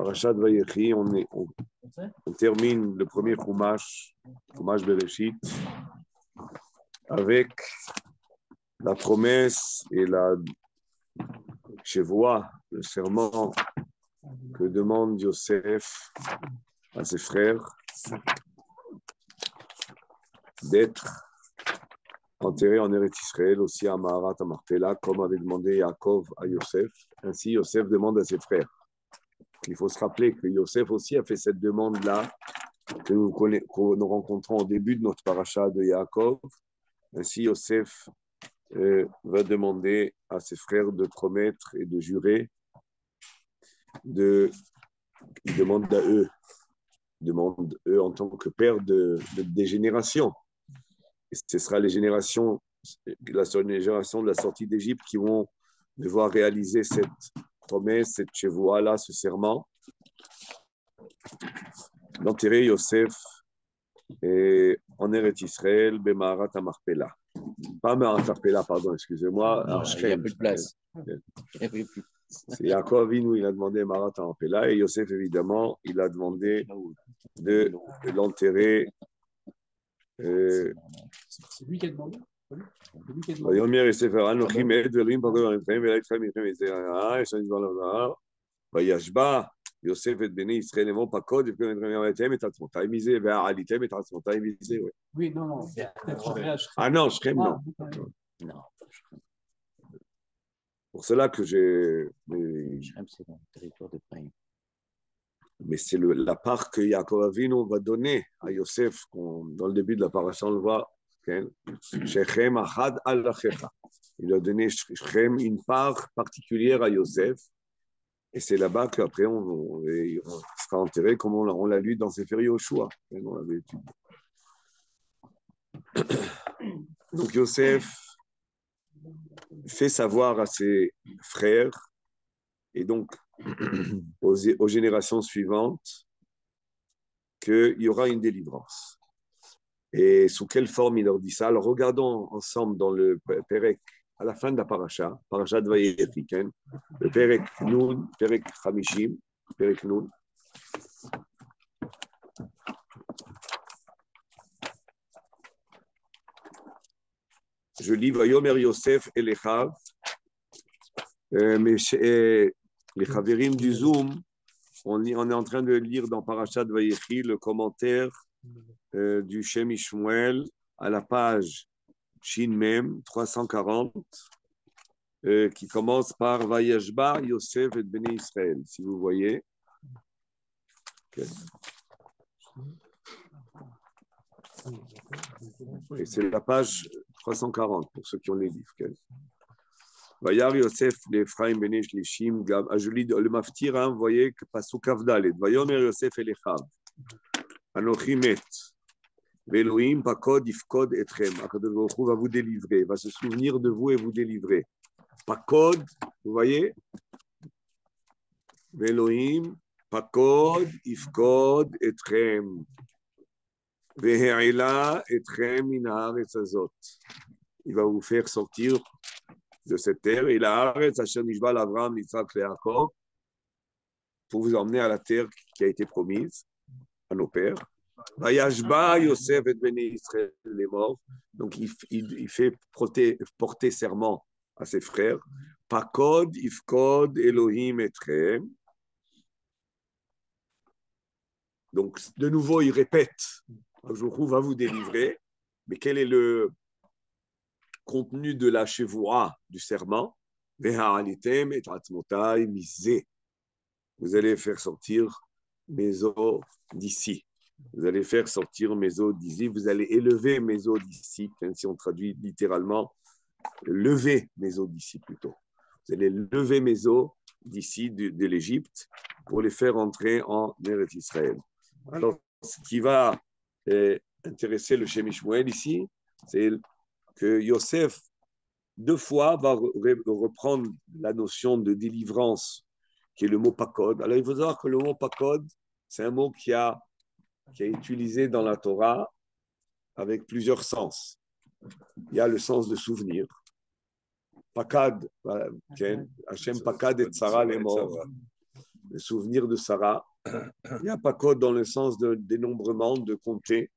Parashat Vayechi, on termine le premier Chumash Bereshit, avec la promesse et la chevoie, le serment que demande Yosef à ses frères d'être enterrés en Eretz Israël, aussi à Maharat à Marpella, comme avait demandé Yaakov à Yosef. Ainsi, Yosef demande à ses frères. Il faut se rappeler que Yosef aussi a fait cette demande-là que nous rencontrons au début de notre paracha de Yaakov. Ainsi, Yosef va demander à ses frères de promettre et de jurer. Il demande à eux, en tant que père des générations. Et ce sera les générations, la génération de la sortie d'Égypte qui vont devoir réaliser cette promesse, cette chevoie-là, ce serment, d'enterrer Yosef en Eretz Israël, Bemaharat Marpella. Pas Maharat Marpella, pardon, excusez-moi. Il n'y a plus de place. C'est Yaakov Avinu, il a demandé Maharat Marpella, et Yosef, évidemment, il a demandé de l'enterrer. C'est lui qui a demandé. ויאמר יוסף אנוכי מת ואלוהים פקוד עליכם ואלי אתכם מלחמת וישבע יוסף את בני ישראל לאמור פקוד ועליתם את עצמותיי מזה ועליתם את עצמותיי מזה. Oui, non. Ah non, Shrem, non. Non. Pour cela que j'ai... Shrem, c'est dans le territoire de Païm. Mais c'est la part que Yaakov Avinu va donner à Yosef, dans le début de la paracha, on le voit. Shechem achad al achecha. Il a donné Shechem une part particulière à Yosef, et c'est là-bas qu'après on sera enterré, comme on l'a lu dans Sefer Yoshua. On l'avait étudié. Donc Yosef fait savoir à ses frères et donc aux générations suivantes qu'il y aura une délivrance. Et sous quelle forme il leur dit ça? Alors regardons ensemble dans le Perek, à la fin de la paracha de Vayechi, le Perek Nun, Perek Chamishim, Perek Nun. Je lis Vayomer Yosef et les Chav, mais les Chaverim du Zoom, on est en train de lire dans Parashat Vayechi le commentaire du Shem Shmuel à la page Shin Mem 340 qui commence par Vayashba Yosef et Bnei Israël, si vous voyez. Okay. Et c'est la page 340 pour ceux qui ont les livres. Okay. Vayar Yosef l'Ephraim Bnei Shlishim Gam. Je lis le Maftir, vous voyez que Pasuk Avdalet. Vayomer Yosef et l'Echav. Anochi met. Ve'Elohim pakod ifkod etchem. Akadosh Baruch Hu va vous délivrer, va se souvenir de vous et vous délivrer. Pakod, vous voyez? Ve'Elohim pakod ifkod etchem. Ve'he'ila etchem min haaretz hazot. Il va vous faire sortir de cette terre. Et la haaretz asher nishba l'Avraham, Yitzhak, Yaakov, pour vous emmener à la terre qui a été promise à nos pères. Vayashba Yosef et Bnei Israël les morts. Donc il fait porter serment à ses frères. Pakod ifkod Elohim etchem. Donc de nouveau il répète. Je va vous délivrer. Mais quel est le contenu de la chevoua du serment? Veha'alitem et atzmotai misé. Vous allez faire sortir mes os d'ici. Vous allez faire sortir mes os d'ici, vous allez élever mes os d'ici, si on traduit littéralement, lever mes os d'ici plutôt. Vous allez lever mes os d'ici, de l'Égypte, pour les faire entrer en Eretz Israël. Alors, ce qui va intéresser le Shem Shmuel ici, c'est que Yosef, 2 fois, va reprendre la notion de délivrance, qui est le mot pakod. Alors, il faut savoir que le mot pakod, c'est un mot qui est utilisé dans la Torah avec plusieurs sens. Il y a le sens de souvenir. Pakad, Hachem Pakad et Tzara les morts. le souvenir de Sarah. Il y a Pakod dans le sens de dénombrement, de compter.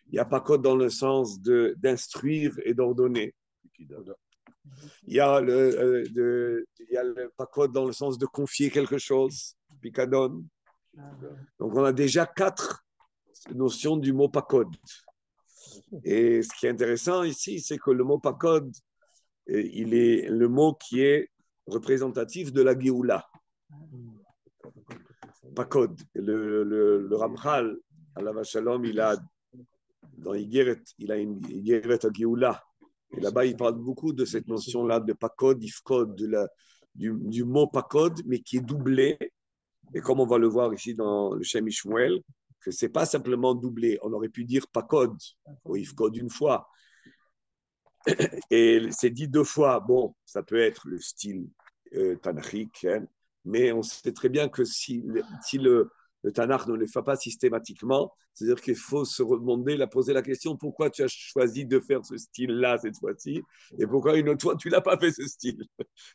Il y a Pakod dans le sens d'instruire et d'ordonner. Il y a le Pakod dans le sens de confier quelque chose, Pikadon. Donc on a déjà 4 notions du mot Pakod. Et ce qui est intéressant ici, c'est que le mot Pakod, il est le mot qui est représentatif de la Géoula. Pakod. Le Ramchal, Alav Shalom, il a dans Igeret, il a une Igeret à Géoula. Et là-bas, il parle beaucoup de cette notion-là de Pakod, Ifkod, du mot Pakod, mais qui est doublé. Et comme on va le voir ici dans le Shem Ishmuel, que ce n'est pas simplement doublé. On aurait pu dire Pakod ou Ifkod une fois. Et c'est dit 2 fois. Bon, ça peut être le style tanachique, hein, mais on sait très bien que si le Tanakh ne le fait pas systématiquement, c'est-à-dire qu'il faut se demander, poser la question pourquoi tu as choisi de faire ce style-là cette fois-ci et pourquoi une autre fois tu n'as pas fait ce style.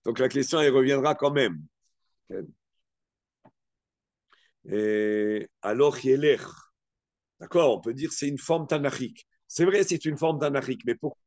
Donc la question, elle reviendra quand même. Et alors, Yeler, d'accord, on peut dire que c'est une forme tanachique. C'est vrai, c'est une forme tanachique, mais pourquoi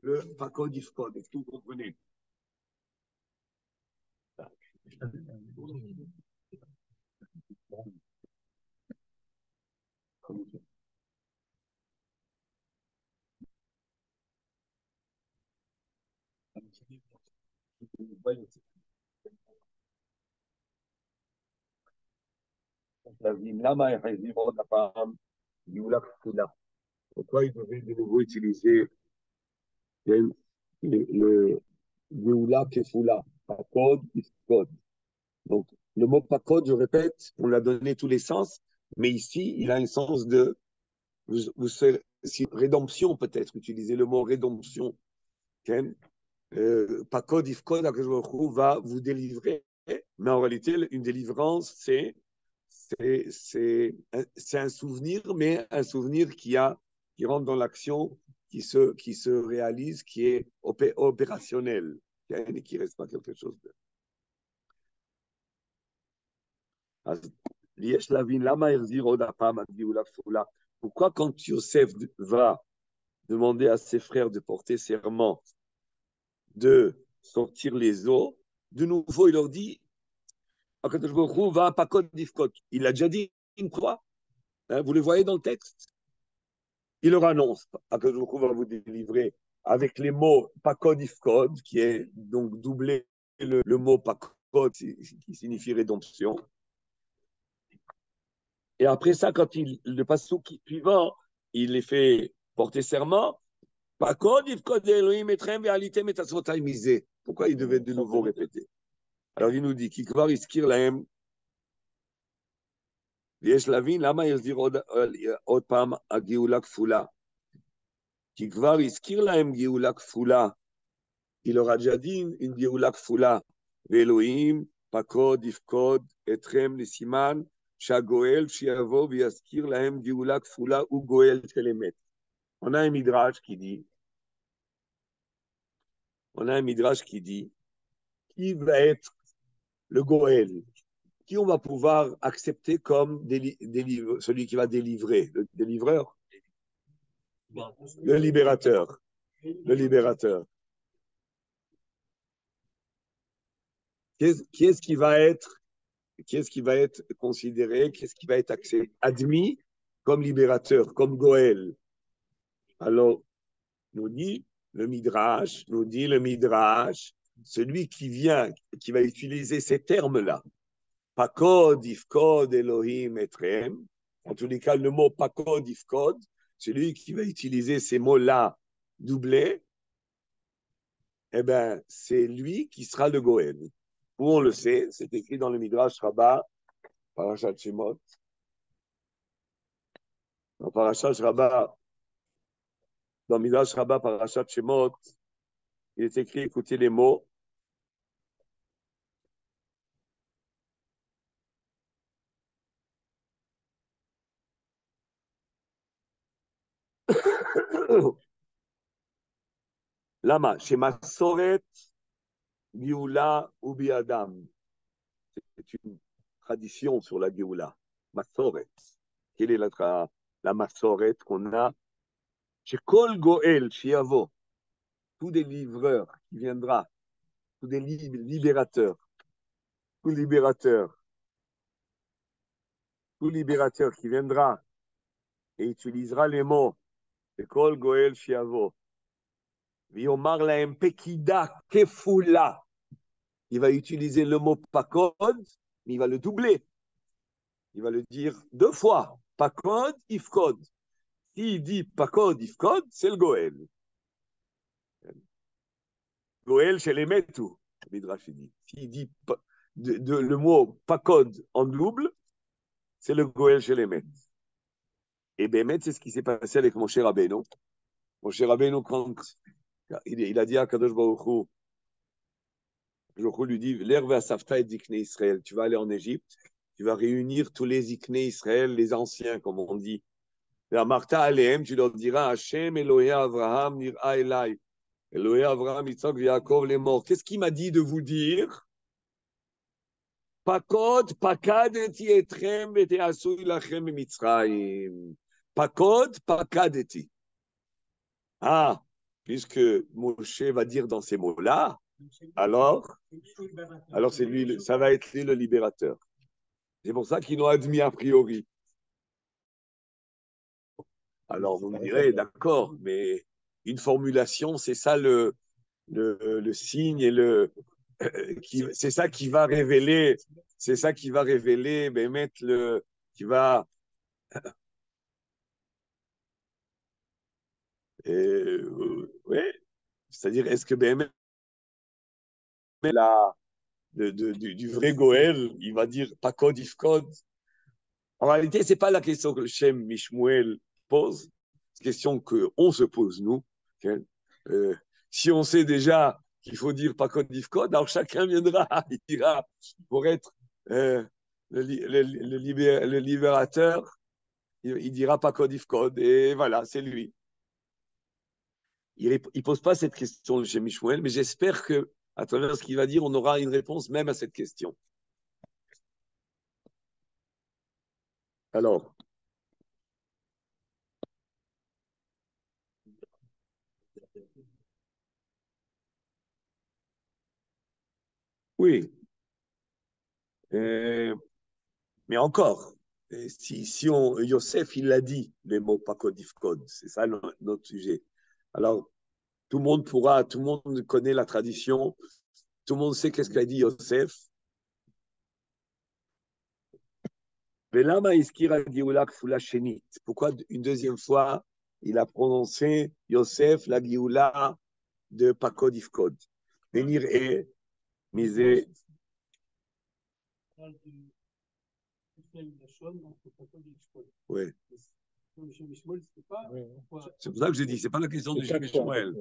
le Pakod Ifkod. Est-ce que vous comprenez? Pourquoi il devait de nouveau utiliser le Geoula Kefula, Pakod Ifkod. Donc, le mot Pakod, je répète, on l'a donné tous les sens, mais ici, il a un sens de rédemption, peut-être, utiliser le mot rédemption. Pakod Ifkod, va vous délivrer, mais en réalité, une délivrance, c'est un souvenir, mais un souvenir qui rentre dans l'action, qui se réalise, qui est opérationnel, et qui ne reste pas quelque chose de. Pourquoi quand Yosef va demander à ses frères de porter serment, de sortir les eaux, de nouveau il leur dit, il a déjà dit une fois, hein, vous le voyez dans le texte. Il leur annonce, Akadosh Baruch Hu va vous délivrer avec les mots Pakod Ifkod, qui est donc doublé le mot Pakod, qui signifie rédemption. Et après ça, quand le passouk suivant, il les fait porter serment, Pakod Ifkod Elohim etrem ve'alitem et asrotai misé. Pourquoi il devait de nouveau répéter? Alors il nous dit, Kikvar iskir lahem, ויש להבין למה יחזיר עוד פעם הגאולה כפולה. כי כבר הזכיר להם גאולה כפולה. Il leur a déjà dit une גאולה כפולה. ואלוהים פקוד יפקוד אתכם לסימן שהגואל שיבוא ויזכיר להם גאולה כפולה הוא גואל של אמת. On a un midrash qui dit qui va être le goël, qui on va pouvoir accepter comme celui qui va délivrer, le délivreur, le libérateur. Qui est-ce qui va être considéré, qui est-ce qui va être admis comme libérateur, comme goël? Alors, nous dit le Midrash, celui qui va utiliser ces termes-là, Pakod, Ifkod, Elohim, Etrem, en tous les cas, le mot Pakod, Ifkod, celui qui va utiliser ces mots-là doublés, eh bien, c'est lui qui sera le Goël. Où on le sait, c'est écrit dans le Midrash Rabbah, Parashat Shemot. Dans Parashat Rabbah, dans Midrash Rabbah, Parashat Shemot, il est écrit, écoutez les mots. Lama, chez Masoret, Géoula ou Biadam. C'est une tradition sur la Géoula. Masoret. Quelle est la Masoret qu'on a? Chez Kol Goel, chez Avo, tout délivreur qui viendra, tout des libérateurs, tout libérateur qui viendra et utilisera les mots chez Kol Goel, chez Avo. Viomar laem pekida kefula. Il va utiliser le mot pakod, mais il va le doubler. Il va le dire 2 fois. Pakod, ifkod. S'il dit pakod, ifkod, c'est le goël. Goël chez les métaux, Midrash dit. S'il dit le mot pakod en double, c'est le goël chez les métaux. Et Bémet, c'est ce qui s'est passé avec Moshe Rabbeinu. Moshe Rabbeinu, quand il a dit à Kadosh Baruch Hu, lui dit, l'herbe à Safta et Zikne Israël, tu vas aller en Égypte, tu vas réunir tous les Zikne Israël, les anciens, comme on dit. Et Martha Aleem, tu leur diras, Hashem, Elohé Avraham, Nir'a Elai, Elohé Avraham, Yitzhak, Yaakov, les morts. Qu'est-ce qu'il m'a dit de vous dire? Pakod, pakadeti etrem, vete asui lachem mitzrayim. Pakod, pakadeti. Ah, puisque Moshe va dire dans ces mots-là, alors c'est lui, ça va être lui le libérateur. C'est pour ça qu'ils l'ont admis a priori. Alors vous me direz, d'accord, mais une formulation, c'est ça le signe et c'est ça qui va révéler, ben, mettre qui va, ouais, c'est-à-dire, est-ce que ben, du vrai Goël, il va dire pas code if code. En réalité, c'est pas la question que le Shem Mishmuel pose, c'est la question qu'on se pose, nous. Okay? Si on sait déjà qu'il faut dire pas code if code, alors chacun viendra, il dira, pour être le libérateur, il dira pas code if code, et voilà, c'est lui. Il ne pose pas cette question chez Mishmuel, mais j'espère que, à travers ce qu'il va dire, on aura une réponse même à cette question. Alors, oui, mais encore, si Yosef, il l'a dit, les mots pas code if code, c'est ça notre sujet. Alors, tout le monde connaît la tradition, tout le monde sait qu'est-ce qu'a dit Yosef. Pourquoi une deuxième fois il a prononcé Yosef la Gioula de Pakod Ifkod? Venir et miser. Ouais. C'est pour ça que j'ai dit, c'est pas la question du Shmuel.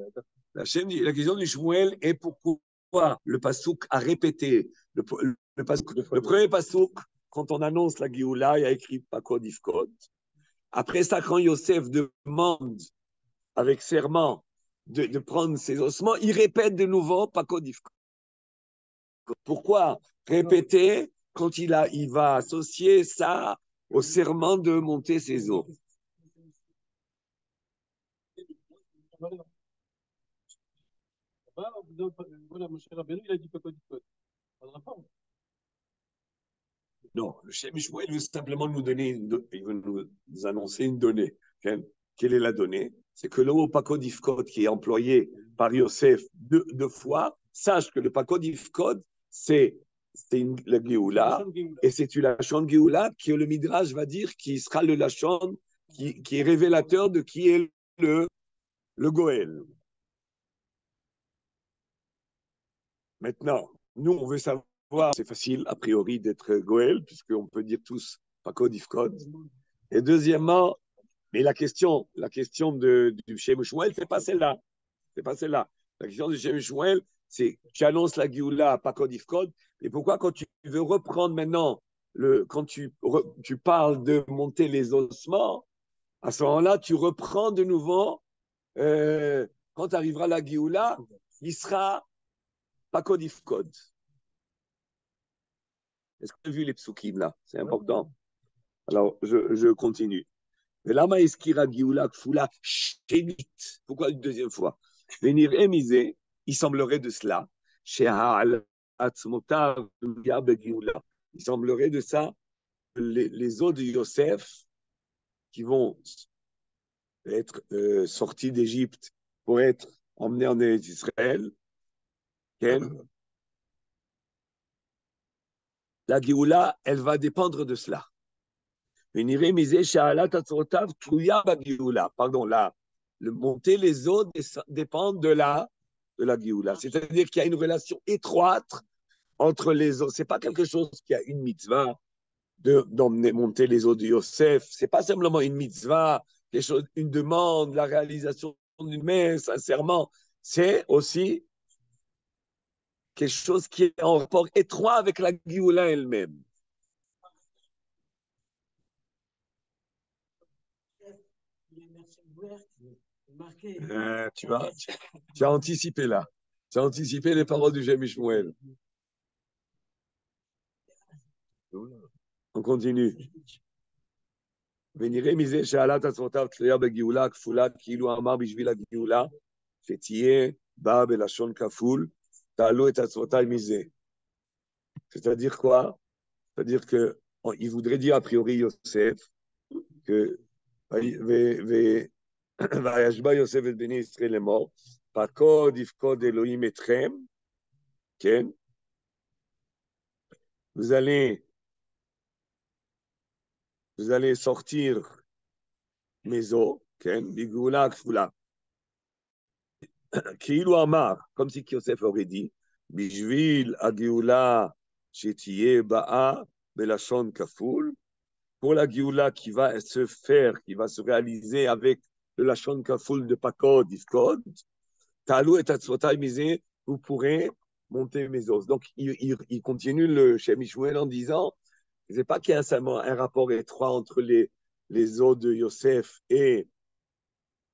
La question du Shmuel est pourquoi le pasouk a répété le premier pasouk quand on annonce la Gioula, il y a écrit Pakod Ifkod. Après ça, quand Yosef demande avec serment de prendre ses ossements, il répète de nouveau Pakod Ifkod. Pourquoi répéter quand il va associer ça au serment de monter ses os? Non, le Shem Shmuel veut simplement nous annoncer une donnée. Quelle est la donnée? C'est que le mot Pakod Ifkod qui est employé par Yosef deux fois, sache que le Pakod Ifkod, c'est la Géoula, et c'est une Lachon Géoula que le Midrash va dire qui sera le Lachon qui est révélateur de qui est le Goël. Maintenant, nous, on veut savoir, c'est facile a priori d'être Goël, puisqu'on peut dire tous Pakod Ifkod. Et deuxièmement, mais la question du Shem Shmuel, c'est pas celle-là. C'est pas celle-là. La question du Shem Shmuel, c'est tu annonces la Géoula à Pakod Ifkod, et pourquoi quand tu veux reprendre maintenant, quand tu parles de monter les ossements, à ce moment-là, tu reprends de nouveau, quand arrivera la Géoula, il sera Pakod Ifkod. Est-ce que tu as vu les psukim là? C'est important. Alors, je continue. Lama eskira Gioula Kfula Shenit. Pourquoi une deuxième fois? Venir émiser, il semblerait de cela. Il semblerait de ça les os de Yosef qui vont être sortis d'Égypte pour être emmenés en Israël. La Géoula, elle va dépendre de cela. Pardon, là, monter les eaux dépend de la Géoula. C'est-à-dire qu'il y a une relation étroite entre les eaux. Ce n'est pas quelque chose qui a une mitzvah d'emmener monter les eaux de Yosef. Ce n'est pas simplement une mitzvah, une demande, la réalisation d'une messe, un serment. C'est aussi quelque chose qui est en rapport étroit avec la Géoula elle-même. Tu as anticipé là. Tu as anticipé les paroles du Shem Shmuel. On continue. ונראה מזה שעלת עצמותיו תלויה בגאולה הכפולה, כאילו אמר בשביל הגאולה, Fetiye, Ba, Belashon, Kafoul, Talo et Tatsvotai Misé. C'est-à-dire quoi? C'est-à-dire qu'il voudrait dire a priori Yosef que Vayashba Yosef et Beni Israël est mort. Pakod, Ifkod, Elohim etrem. Ken. Vous allez sortir mes os. Ken. Bigoula Kfula. Kiilu Amar, comme si Yosef aurait dit, Bishvil Agioula Shetiye Ba'a Belashon Kafoul. Pour la Géoula qui va se faire, qui va se réaliser avec le Lachon Kafoul de Pakod, Ifkod, Talou et Tatsvotai Misé, vous pourrez monter mes os. Donc, il continue le Shem Ishmuel en disant, c'est pas qu'il y a seulement un rapport étroit entre les os de Yosef et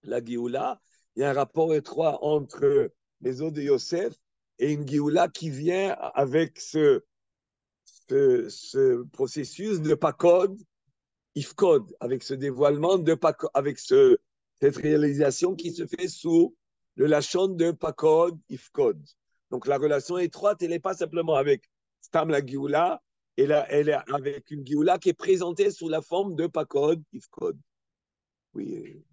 la Géoula, il y a un rapport étroit entre les os de Yosef et une Géoula qui vient avec ce processus de Pakod, Ifkod, avec ce dévoilement de Pakod, avec cette réalisation qui se fait sous le lachon de Pakod, Ifkod. Donc la relation étroite, elle n'est pas simplement avec Stam la Géoula, elle est avec une Géoula qui est présentée sous la forme de Pakod, Ifkod. Oui.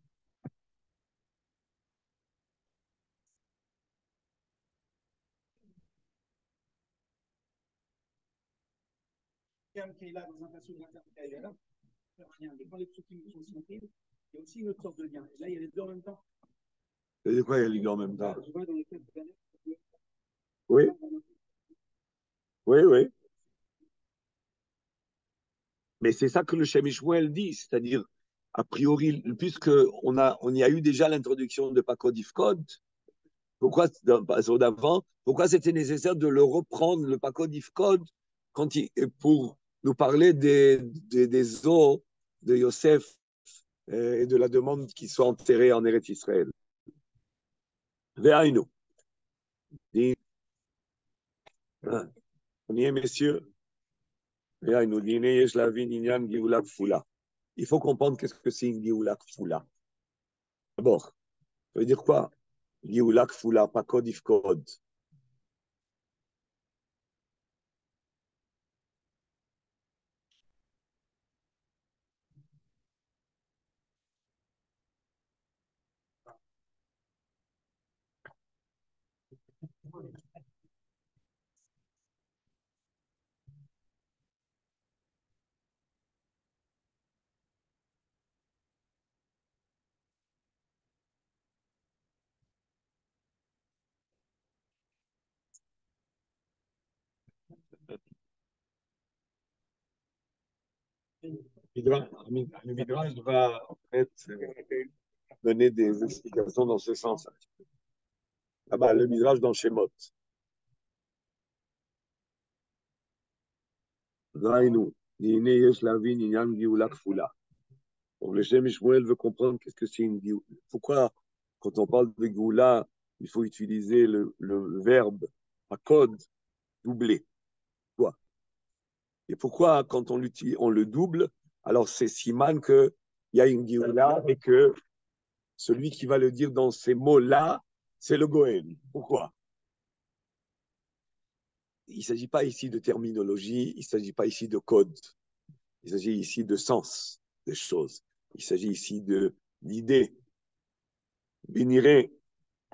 Qui est là dans un passage d'intermédiaire, rien. Et quand les psukim sont sensibles, il y a aussi une autre sorte de lien. Et là, il y a les deux en même temps. C'est quoi, il y a les deux en même temps? Je vois dans les textes d'année. Oui, oui, oui. Mais c'est ça que le Shem Ishmuel dit, c'est-à-dire, a priori, puisque on y a eu déjà l'introduction de Pakod Ifkod, pourquoi c'était nécessaire de le reprendre, le Pakod Ifkod, pour nous parler des os de Yosef et de la demande qu'ils soient enterrés en Eretz Israël. Ve'ainu. On y est, messieurs. Ve'ainu. Dine yesh lavin inyan Géoula Kfula. Il faut comprendre qu'est-ce que c'est une Géoula Kfula. D'abord, ça veut dire quoi? Géoula Kfula, Pakod Ifkod. Le Midrash va en fait donner des explications dans ce sens. Là-bas, le Midrash dans Shemot. Raïnou, Yine yesh lavin inyan Géoula Kfula. Donc le Shem Ishmuel veut comprendre qu'est-ce que c'est une Géoula. Pourquoi, quand on parle de Géoula, il faut utiliser le verbe akod doublé. Quoi? Et pourquoi, quand on le double, alors c'est siman qu'il y a une Géoula et que celui qui va le dire dans ces mots-là, c'est le Goël. Pourquoi? Il ne s'agit pas ici de terminologie, il ne s'agit pas ici de code, il s'agit ici de sens des choses. Il s'agit ici d'idées. Biniré,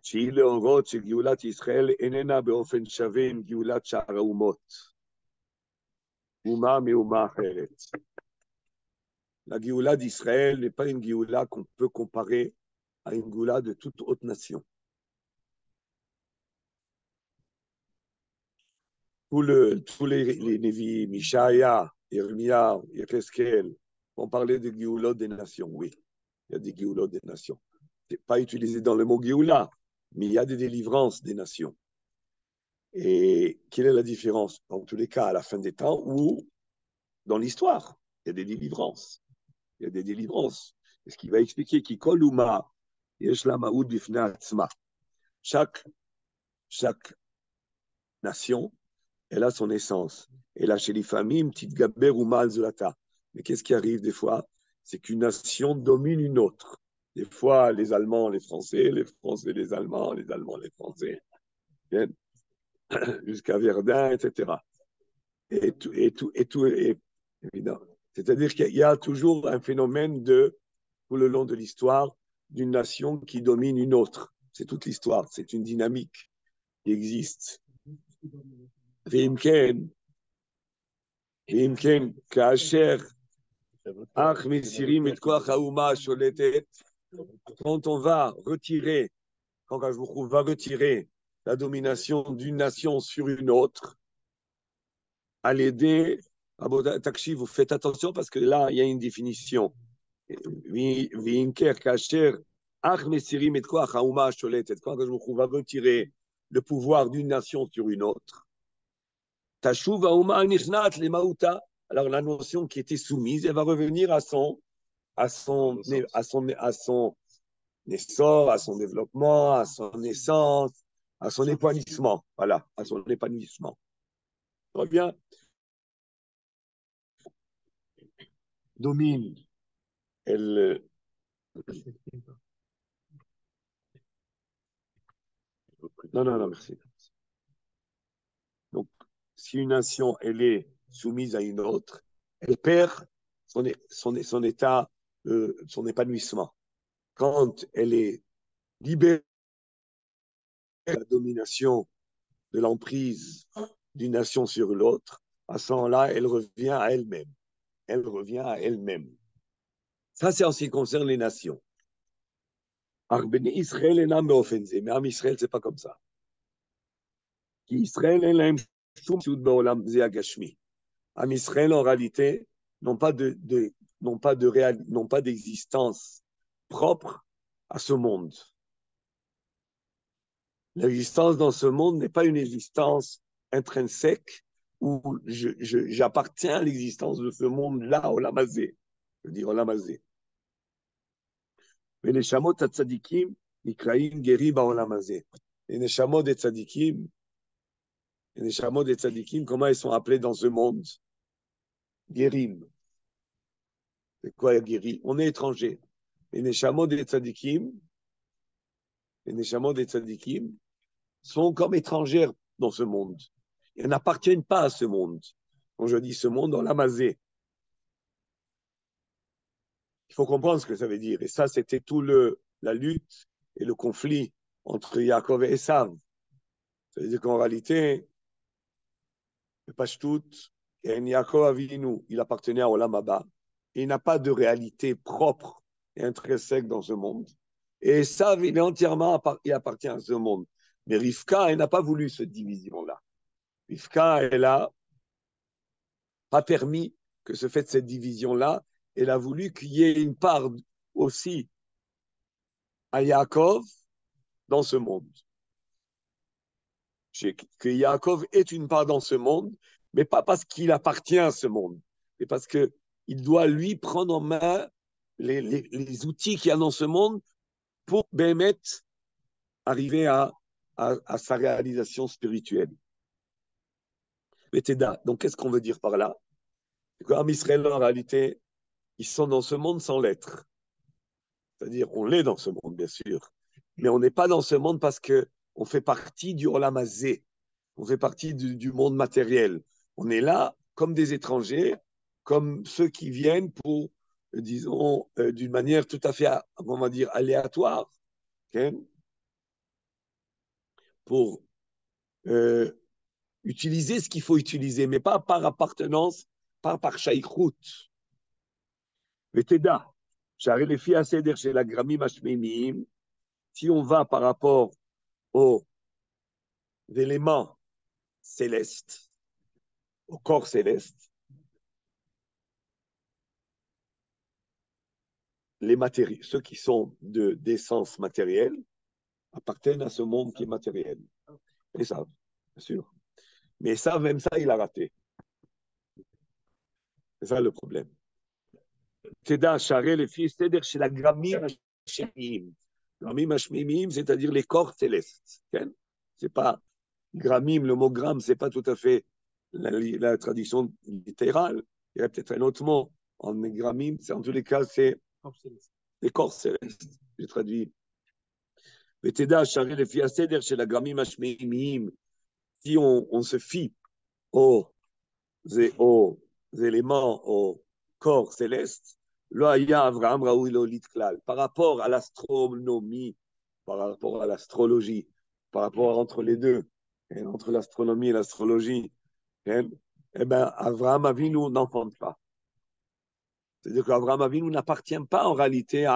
שהיא להורות שגאולת ישראל איננה באופן שווה עם גאולת שאר האומות. אומה מאומה אחרת. La Géoula d'Israël n'est pas une Géoula qu'on peut comparer à une Géoula de toute autre nation. Tous les Névi, Mishaïa, Yermia, Yecheskel, on parlait de Géoula des nations, oui. Il y a des Géoulas des nations. Ce n'est pas utilisé dans le mot Géoula, mais il y a des délivrances des nations. Et quelle est la différence? Dans tous les cas, à la fin des temps ou dans l'histoire, il y a des délivrances. Il y a des délivrances. Et ce qui va expliquer qui koluma, yeshlamaoud bifnatzma. Chaque nation, elle a son essence. Et là, chez les familles, petite gaber ou mal zolata. Mais qu'est-ce qui arrive des fois? C'est qu'une nation domine une autre. Des fois, les Allemands, les Français, les Français, les Allemands, les Allemands, les Français, jusqu'à Verdun, etc. Et tout est évident. C'est-à-dire qu'il y a toujours un phénomène tout le long de l'histoire, d'une nation qui domine une autre. C'est toute l'histoire, c'est une dynamique qui existe. ואם כן, כאשר אך מסירים את כוח האומה השולטת, quand on va retirer, quand Gajboukhu va retirer la domination d'une nation sur une autre, à l'aider, Takshi, vous faites attention parce que là, il y a une définition. Vinker, Kacher, Ach Mesirim et Koach Haouma Sholetet, quand Gajboukhu va retirer le pouvoir d'une nation sur une autre, Tashuv Haouma Nichnat le Maouta, alors la notion qui était soumise, elle va revenir à son essor, à son développement, à son essence, à son épanouissement. Voilà, à son épanouissement. Très bien. Domine. Elle. Non, merci. Donc, si une nation, elle est soumise à une autre, elle perd son état, son épanouissement. Quand elle est libérée de la domination, de l'emprise d'une nation sur l'autre, à ce moment-là, elle revient à elle-même. Elle revient à elle-même. Ça, c'est en ce qui concerne les nations. Mais Israël, ce n'est pas comme ça. Israël, Israël, en réalité, n'ont pas d'existence propre à ce monde. L'existence dans ce monde n'est pas une existence intrinsèque où j'appartiens à l'existence de ce monde-là, au Lamazé. Je veux dire au Lamazé. Mais les neshamot tzadikim, nikraim geri ba'olam hazeh. Les neshamot des tzadikim, comment ils sont appelés dans ce monde? Guérim. C'est quoi guéri? On est étranger. Les neshamot des tzadikim sont comme étrangères dans ce monde. Ils n'appartiennent pas à ce monde. Quand je dis ce monde, on l'a mazé. Il faut comprendre ce que ça veut dire. Et ça, c'était tout la lutte et le conflit entre Yaakov et Esav. Ça veut dire qu'en réalité, le Pashtout, Yaakov Avinu, il appartenait à Olam Haba. Il n'a pas de réalité propre et intrinsèque dans ce monde. Et Esav, il appartient à ce monde. Mais Rivka, elle n'a pas voulu cette division-là. Rivka, elle n'a pas permis que se fasse cette division-là. Elle a voulu qu'il y ait une part aussi à Yaakov dans ce monde. Que Yaakov est une part dans ce monde, mais pas parce qu'il appartient à ce monde, mais parce qu'il doit lui prendre en main les outils qu'il y a dans ce monde pour Bémet arriver à sa réalisation spirituelle. Donc, qu'est-ce qu'on veut dire par là? Qu'en Israël, en réalité, ils sont dans ce monde sans l'être. C'est-à-dire, on l'est dans ce monde, bien sûr, mais on n'est pas dans ce monde parce qu'on fait partie du Olam Hazé, on fait partie du monde matériel. On est là comme des étrangers, comme ceux qui viennent pour, disons, d'une manière tout à fait, on va dire, aléatoire, okay? Pour utiliser ce qu'il faut utiliser, mais pas par appartenance, pas par shaykhout. Veteda, j'arrive les filles à céder chez la Gramim Hashmimim, si on va par rapport aux éléments célestes, au corps céleste, les matériaux, ceux qui sont d'essence matérielle, appartiennent à ce monde qui est matériel. Et ça, bien sûr. Mais ça, même ça, il a raté. C'est ça le problème. Teda, charé les fils, c'est-à-dire chez la Gramim Hashmimim. Gramim Hashmimim, c'est-à-dire les corps célestes. C'est pas Gramim, le mot gramme, c'est pas tout à fait la traduction littérale. Il y a peut-être un autre mot. En Gramim, en tous les cas, c'est des corps célestes. J'ai traduit. ותדע שהרי לפי הסדר של הגרמים השמימיים, si on se fie aux éléments, aux corps célestes, לא היה אברהם ראוי להוליד כלל. Par rapport à l'astronomie, par rapport à l'astrologie, par rapport entre les deux, entre l'astronomie et l'astrologie, eh bien, Abraham Avinu n'enfante pas. C'est-à-dire qu'Abraham Avinu n'appartient pas en réalité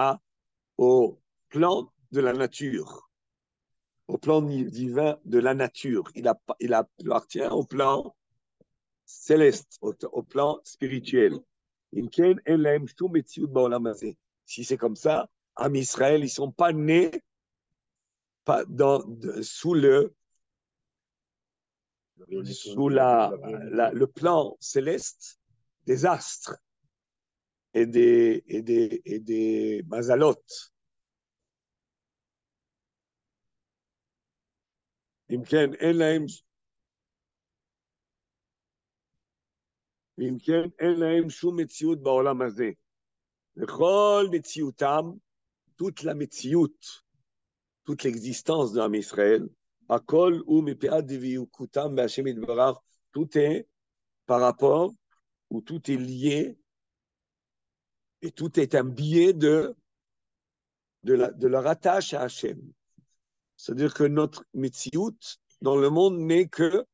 au plan de la nature, au plan divin de la nature. Il appartient au plan céleste, au plan spirituel. Si c'est comme ça, Am Israël, ils ne sont pas nés sous le plan céleste des astres et des mazalotes. אם כן, אין להם שום מציאות בעולם הזה. וכל מציאותם, toute la מציאות, toute l'existence de l'âme Israël, הכל הוא מפאת דבקותם בהשם יתברך, tout est par rapport, ou tout est lié, et tout est un biais de leur attache à Hachem. C'est-à-dire que notre Metsiout dans le monde n'est que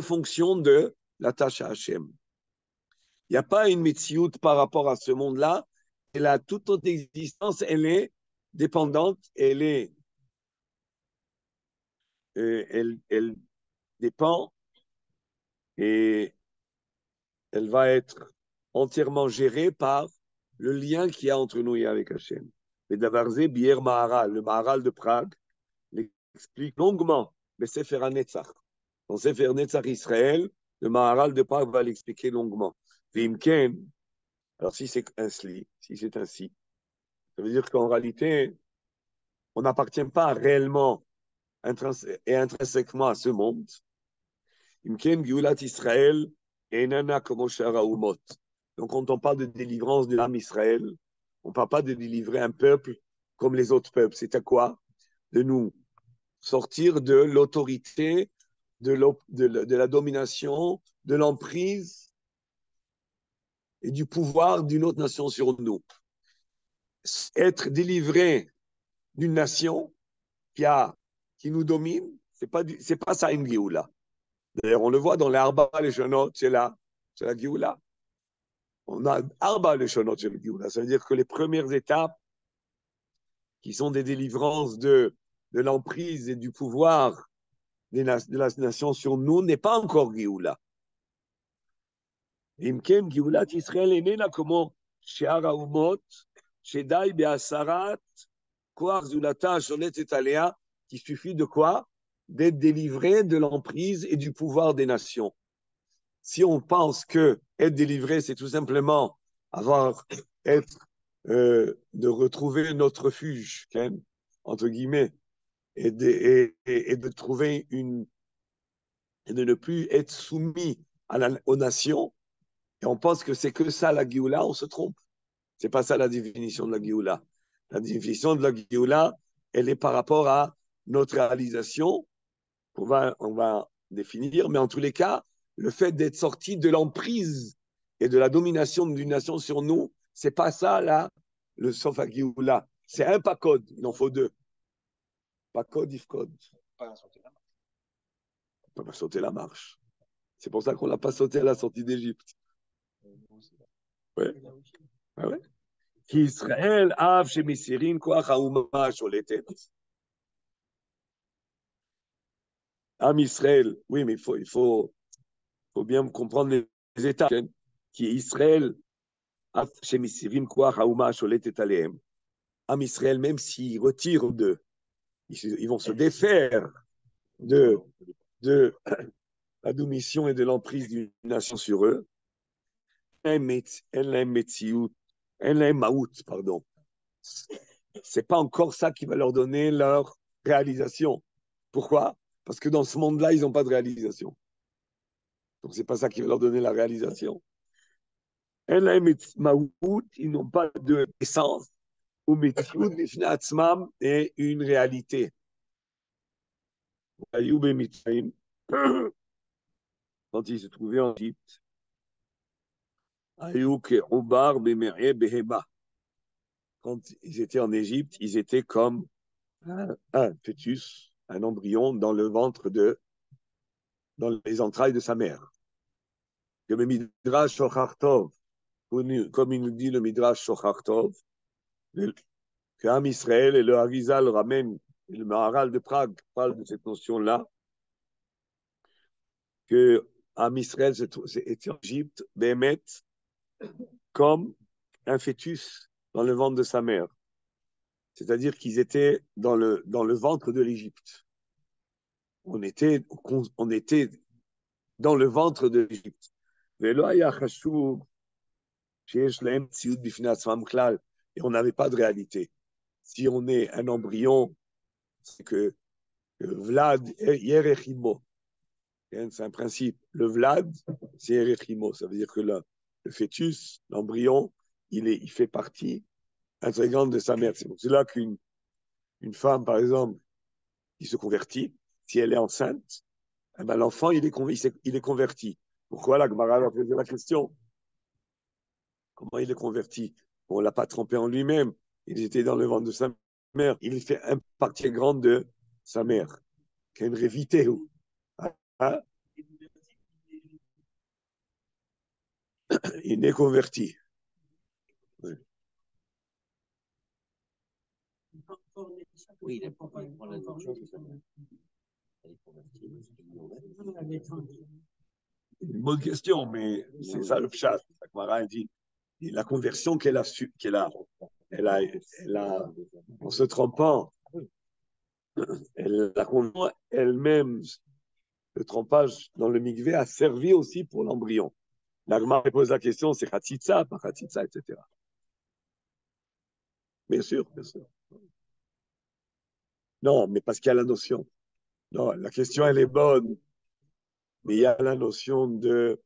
fonction de la tâche à Hachem. Il n'y a pas une Metsiout par rapport à ce monde-là. Et toute notre existence, elle est dépendante, elle dépend et elle va être entièrement gérée par le lien qu'il y a entre nous et avec Hachem. Et Davarze, Bier Maharal, le Maharal de Prague, l'explique longuement. Mais Sefer HaNetzach. Dans Sefer Netzach Israël, le Maharal de Prague va l'expliquer longuement. Vimken, alors si c'est ainsi, ça veut dire qu'en réalité, on n'appartient pas réellement et intrinsèquement à ce monde. Vimken, Geulat Israël, Enana Komo Shara Umot. Donc quand on parle de délivrance de l'âme Israël, on ne parle pas de délivrer un peuple comme les autres peuples. C'est à quoi? De nous sortir de l'autorité, de la domination, de l'emprise et du pouvoir d'une autre nation sur nous. Être délivré d'une nation qui nous domine, c'est pas ça une Géoula. D'ailleurs, on le voit dans les Arba, les Shonot, c'est la Géoula. On a Arba, les Shonot, c'est la Géoula. Ça veut dire que les premières étapes, qui sont des délivrances de l'emprise et du pouvoir de la nation sur nous, n'est pas encore Géoula. Imken, Géoulat Israël est né là comment She'ar Haumot, Shedai Be'asarat, Koach Zulata, Sholet et Aléa, qui suffit de quoi? D'être délivré de l'emprise et du pouvoir des nations. Si on pense que être délivré, c'est tout simplement de retrouver notre refuge, entre guillemets, et de trouver et de ne plus être soumis aux nations, et on pense que c'est que ça la Géoula, on se trompe. C'est pas ça la définition de la Géoula. La définition de la Géoula, elle est par rapport à notre réalisation. On va définir, mais en tous les cas, le fait d'être sorti de l'emprise et de la domination d'une nation sur nous, c'est pas ça là, le Sof Géoula. C'est un pakod, il en faut deux. Pakod, ifkod. Pas sauter la marche. On peut pas sauter la marche. C'est pour ça qu'on l'a pas sauté à la sortie d'Égypte. Ouais. Ah ouais. Qui Israël a chez Messirin Koach Haouma Sholetet. Am Israël, oui, mais il faut bien comprendre les étapes. Qui Israël a chez Messirin Koach Haouma Sholetet Aleem. Am Israël, même s'ils retirent ils vont se défaire de la soumission et de l'emprise d'une nation sur eux. Pardon. C'est pas encore ça qui va leur donner leur réalisation. Pourquoi? Parce que dans ce monde-là, ils n'ont pas de réalisation. Donc c'est pas ça qui va leur donner la réalisation. Ils n'ont pas d'essence et une réalité. Quand ils se trouvaient en Égypte, quand ils étaient en Égypte, ils étaient comme un fœtus, un embryon dans le ventre dans les entrailles de sa mère. Comme le Midrash Shochartov, comme il nous dit le Midrash Shochartov, que Am Israël et le Harizal ramènent, et le Maharal de Prague parle de cette notion-là, que Am Israël était en Égypte, Bémet, comme un fœtus dans le ventre de sa mère. C'est-à-dire qu'ils étaient dans le ventre de l'Égypte. On était dans le ventre de l'Égypte. Et on n'avait pas de réalité. Si on est un embryon, c'est que Vlad Yerechimo. C'est un principe. Le Vlad, c'est Yerechimo. Ça veut dire que le fœtus, l'embryon, il fait partie intégrante de sa mère. C'est là qu'une femme, par exemple, qui se convertit, si elle est enceinte, eh ben, l'enfant, il est converti. Pourquoi la Gemara a posé la question? Comment il est converti? On ne l'a pas trempé en lui-même. Il était dans le ventre de sa mère. Il fait une partie grande de sa mère. Qu'elle révité. Hein? Il est converti. Oui. Oui, il est pas mal. Une bonne question, mais c'est ça le pshat. La Gemara dit la conversion qu'elle a, en se trompant, elle-même, le trempage dans le mikvé a servi aussi pour l'embryon. La Gemara pose la question, c'est Khatitsa, pas Khatitsa, etc. Bien sûr, bien sûr. Non, mais parce qu'il y a la notion. Non, la question, elle est bonne, mais il y a la notion de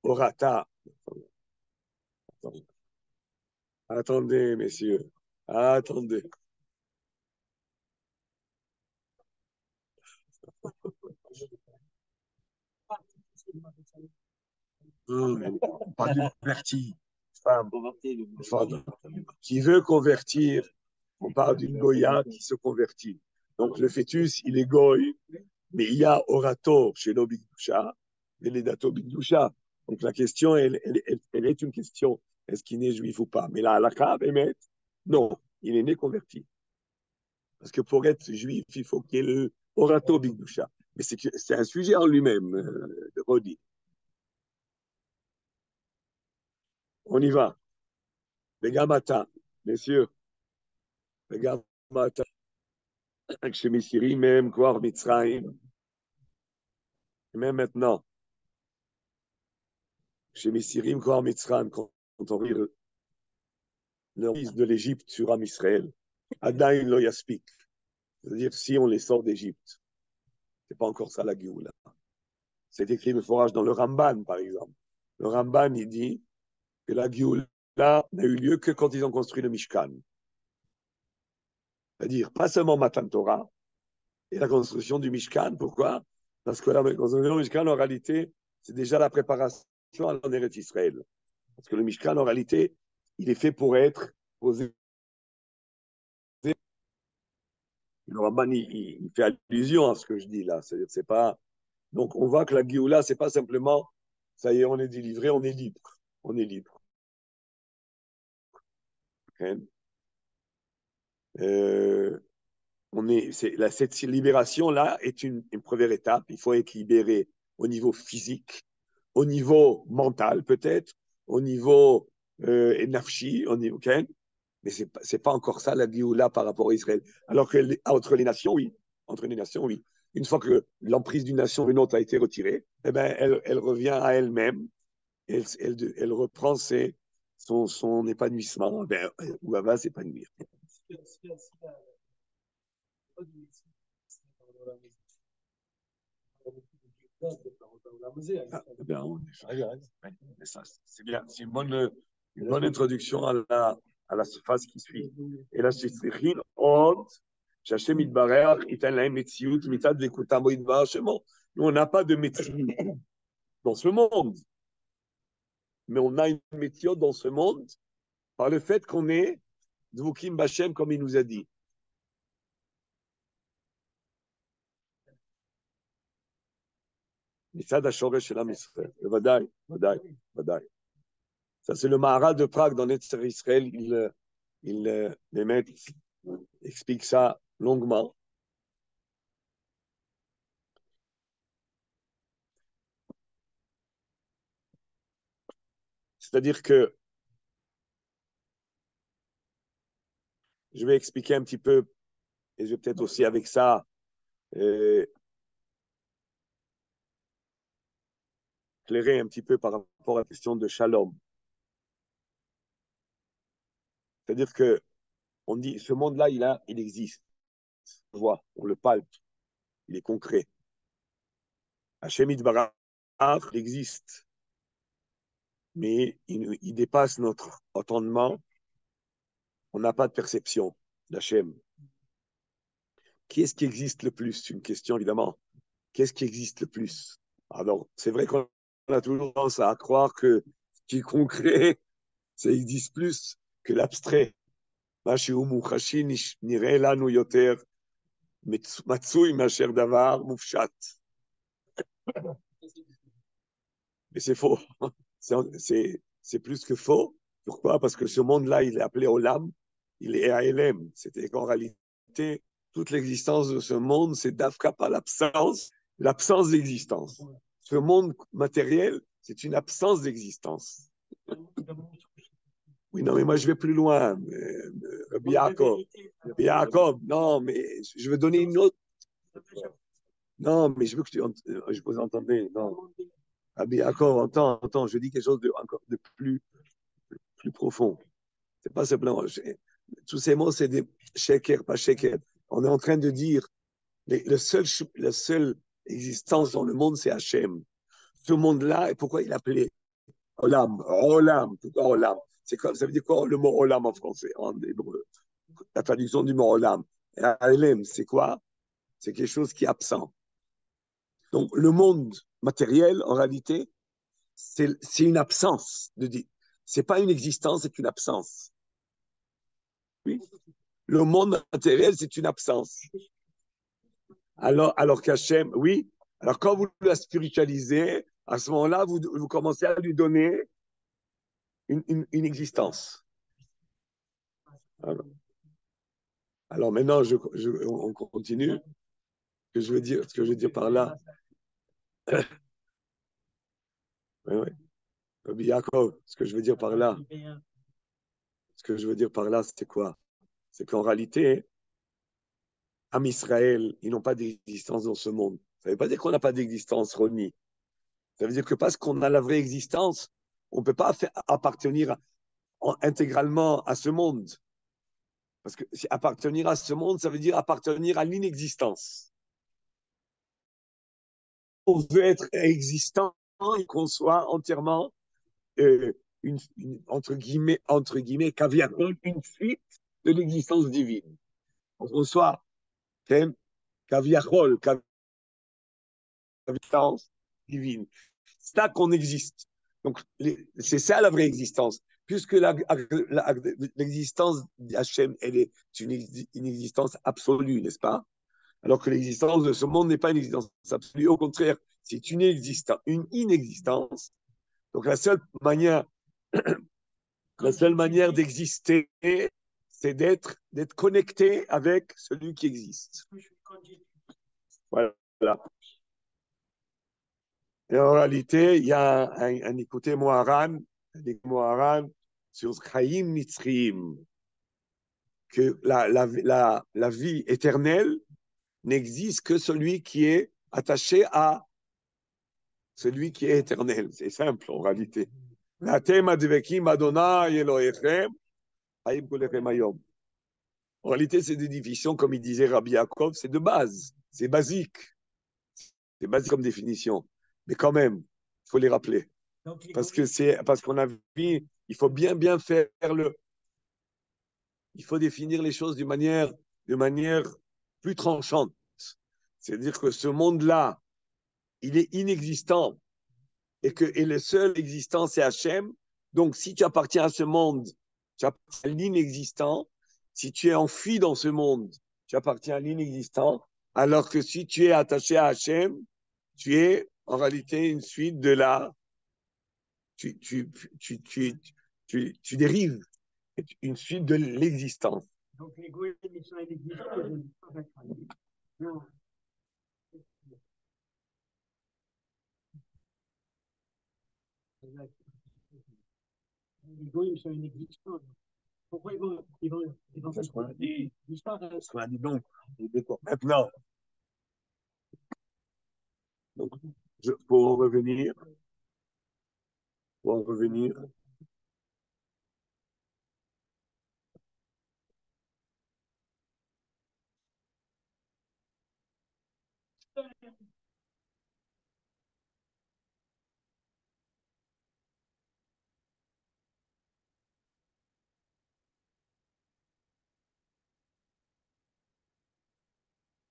orata. Attendez, messieurs. Attendez. Pas du converti. Femme. Qui veut convertir, on parle d'une Goya qui se convertit. Donc le fœtus, il est Goy, mais il y a Orato chez l'Obigdusha, et les dato Bigdusha. Donc la question, elle est une question. Est-ce qu'il est juif ou pas? Mais la halakha, non, il est né converti. Parce que pour être juif, il faut qu'il y ait le Orato Bigdusha. Mais c'est un sujet en lui-même, Rodi. On y va. Les gamata, messieurs. Les gamata. Kshemishiri, même Kouar Mitzrayim. Même maintenant. Kshemisirim, Kouar Mitzrayim, quand on lit le fils de l'Égypte sur Am Israël. Adain lo yaspik. C'est-à-dire, si on les sort d'Égypte, c'est pas encore ça la Géoula. C'est écrit le forage dans le Ramban, par exemple. Le Ramban, il dit que la Géoula n'a eu lieu que quand ils ont construit le Mishkan. C'est-à-dire, pas seulement Matan Torah et la construction du Mishkan. Pourquoi? Parce que la construction du Mishkan, en réalité, c'est déjà la préparation à l'Eretz Israël. Parce que le Mishkan, en réalité, il est fait pour être posé. Le Ramban, il fait allusion à ce que je dis là. C'est-à-dire, c'est pas. Donc, on voit que la Géoula, c'est pas simplement, ça y est, on est délivré, on est libre. On est libre. Okay. Cette libération-là est une première étape. Il faut être libéré au niveau physique, au niveau mental peut-être, au niveau nafshi, au niveau, okay. Mais c'est pas encore ça la Géoula par rapport à Israël. Alors que entre les nations, oui. Entre les nations, oui. Une fois que l'emprise d'une nation ou une autre a été retirée, eh ben, elle revient à elle-même. Elle reprend son épanouissement. Ben, où elle va s'épanouir. Ah, ben, c'est bien. C'est une bonne une bonne introduction à la phase qui suit. Et là, c'est Od, Shashem Itbarer, Itan Lahem Metziut, Mitad Vekutam Idbar Shemo. Nous, on n'a pas de métier dans ce monde, mais on a une métier dans ce monde par le fait qu'on est Dvukim Bashem, comme il nous a dit. Mitad HaShoresh Shel Am Yisrael. Vadaï, Vadaï, Vadaï. Ça, c'est le Maharal de Prague dans Netzer Israël. Les maîtres expliquent ça longuement. C'est-à-dire que je vais expliquer un petit peu, et je vais peut-être aussi avec ça éclairer un petit peu par rapport à la question de Shalom. C'est-à-dire que on dit, ce monde-là, il existe. On voit, on le palpe, il est concret. Hachem Itbarach, il existe, mais il dépasse notre entendement. On n'a pas de perception d'Hachem. Qui est-ce qui existe le plus? C'est une question, évidemment. Qu'est-ce qui existe le plus? Alors, c'est vrai qu'on a toujours tendance à croire que ce qui est concret, ça existe plus que l'abstrait. Mais c'est faux. C'est plus que faux. Pourquoi? Parce que ce monde-là, il est appelé Olam, il est ALM. C'est-à-dire qu'en réalité, toute l'existence de ce monde, c'est d'Afka par l'absence d'existence. Ce monde matériel, c'est une absence d'existence. Oui, non, mais moi, je vais plus loin. Rabbi Yaakov, non, mais je veux donner une autre. Non, mais je veux que je vous entendez. Non. Rabbi Yaakov, entends, je dis quelque chose de plus profond. C'est pas simplement. Tous ces mots, c'est des sheker, pas sheker. On est en train de dire la seule existence dans le monde, c'est Hachem. Ce monde-là, et pourquoi il appelait Olam? Olam, pourquoi Olam? Ça veut dire quoi le mot Olam en français, en hébreu? La traduction du mot Olam. Alem, c'est quoi? C'est quelque chose qui est absent. Donc, le monde matériel, en réalité, c'est une absence de dire. C'est pas une existence, c'est une absence. Oui. Le monde matériel, c'est une absence. Alors qu'Hachem, oui. Alors, quand vous la spiritualisez, à ce moment-là, vous commencez à lui donner une existence. Alors maintenant, on continue. Ce que je veux dire par là. Oui. Rabbi Yaakov, ce que je veux dire par là, c'est quoi? C'est qu'en réalité, Am Israël, ils n'ont pas d'existence dans ce monde. Ça ne veut pas dire qu'on n'a pas d'existence, Ronnie. Ça veut dire que parce qu'on a la vraie existence, on ne peut pas appartenir intégralement à ce monde. Parce que appartenir à ce monde, ça veut dire appartenir à l'inexistence. On veut être existant et qu'on soit entièrement entre guillemets, caviarol, une suite de l'existence divine. On reçoit caviarol, l'existence divine. C'est là qu'on existe. Donc, c'est ça la vraie existence. Puisque l'existence d'Hachem, elle est une existence absolue, n'est-ce pas? Alors que l'existence de ce monde n'est pas une existence absolue. Au contraire, c'est une inexistence. Donc, la seule manière d'exister, c'est d'être connecté avec celui qui existe. Voilà. Et en réalité, il y a un écouté Moharan sur Chaim Nitzriim, que la vie éternelle n'existe que celui qui est attaché à celui qui est éternel. C'est simple en réalité. En réalité, c'est des définitions, comme il disait Rabbi Yaakov, c'est de base, c'est basique. C'est basique comme définition. Mais quand même, il faut les rappeler. Parce qu'on a vu Il faut bien faire il faut définir les choses de manière plus tranchante. C'est-à-dire que ce monde-là, il est inexistant et le seul existant, c'est Hachem. Donc, si tu appartiens à ce monde, tu appartiens à l'inexistant. Si tu es enfui dans ce monde, tu appartiens à l'inexistant. Alors que si tu es attaché à Hachem, tu es en réalité une suite de la... Tu dérives une suite de l'existence. Donc, l'égoïsme, il existe. Non. L'égoïsme, c'est inexistant. Pourquoi ils vont C'est ce qu'on a dit. disparaître? Ce qu'on a dit donc. Maintenant, donc, pour en revenir,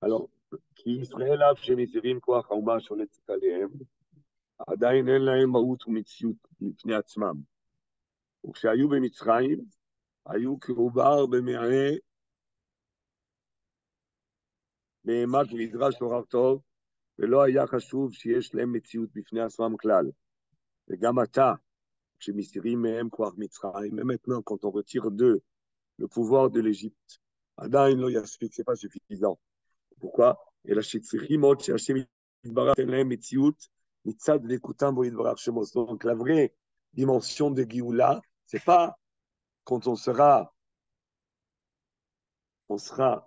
alors, כי ישראל אף שמסירים כוח האומה שולטת עליהם, עדיין אין להם מהות ומציאות מפני עצמם. וכשהיו במצרים, היו כעובר במערה בהמה כנדרש עורר טוב, ולא היה חשוב שיש להם מציאות בפני עצמם כלל. וגם עתה, כשמסירים מהם כוח מצרים, et maintenant, quand on retire d'eux le pouvoir de l'Égypte, עדיין לא יספיק, c'est pas suffisant. Pourquoi? אלא שצריכים עוד שהשם יתברך תן להם מציאות מצד דבקותם בו יתברך שמו. Donc la vraie dimension de Géoula, c'est pas quand on sera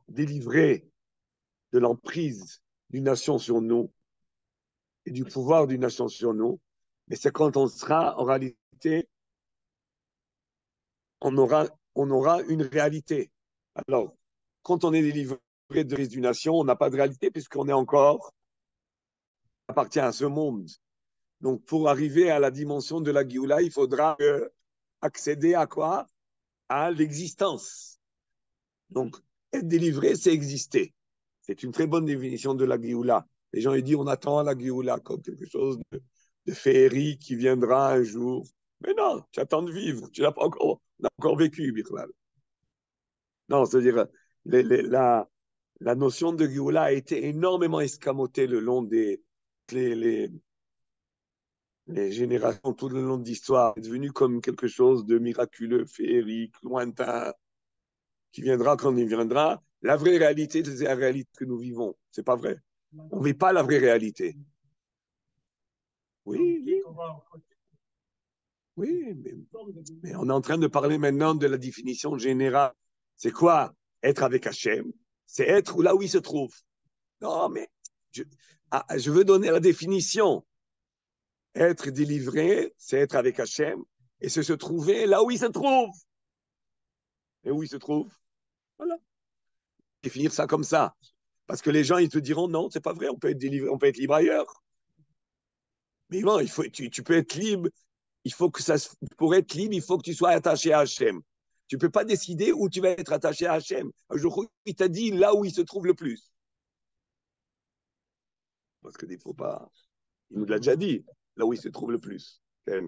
délivré de l'emprise d'une nation sur nous et du pouvoir d'une nation sur nous, mais c'est quand on sera en réalité, on aura une réalité. Alors, quand on est délivré d'une nation, on n'a pas de réalité puisqu'on est encore appartient à ce monde. Donc, pour arriver à la dimension de la Géoula, il faudra accéder à quoi? À l'existence. Donc, être délivré, c'est exister. C'est une très bonne définition de la Géoula. Les gens ils disent on attend la Géoula comme quelque chose de féerique qui viendra un jour. Mais non, tu attends de vivre. Tu n'as pas encore vécu, Birlal. Non, c'est-à-dire, la notion de Géoula a été énormément escamotée le long les générations, tout le long de l'histoire. C'est devenu comme quelque chose de miraculeux, féerique, lointain, qui viendra quand il viendra. La vraie réalité, c'est la réalité que nous vivons. C'est pas vrai. On ne vit pas la vraie réalité. Oui, mais on est en train de parler maintenant de la définition générale. C'est quoi être avec Hachem? C'est être là où il se trouve. Non, mais je veux donner la définition. Être délivré, c'est être avec Hachem, et c'est se trouver là où il se trouve. Et où il se trouve? Voilà. Définir ça comme ça. Parce que les gens, ils te diront, non, c'est pas vrai, on peut être délivré, on peut être libre ailleurs. Mais non, tu peux être libre, pour être libre, il faut que tu sois attaché à Hachem. Tu ne peux pas décider où tu vas être attaché à Hachem. Un jour, il t'a dit là où il se trouve le plus. Parce qu'il ne faut pas... Il nous l'a déjà dit, là où il se trouve le plus. J'ai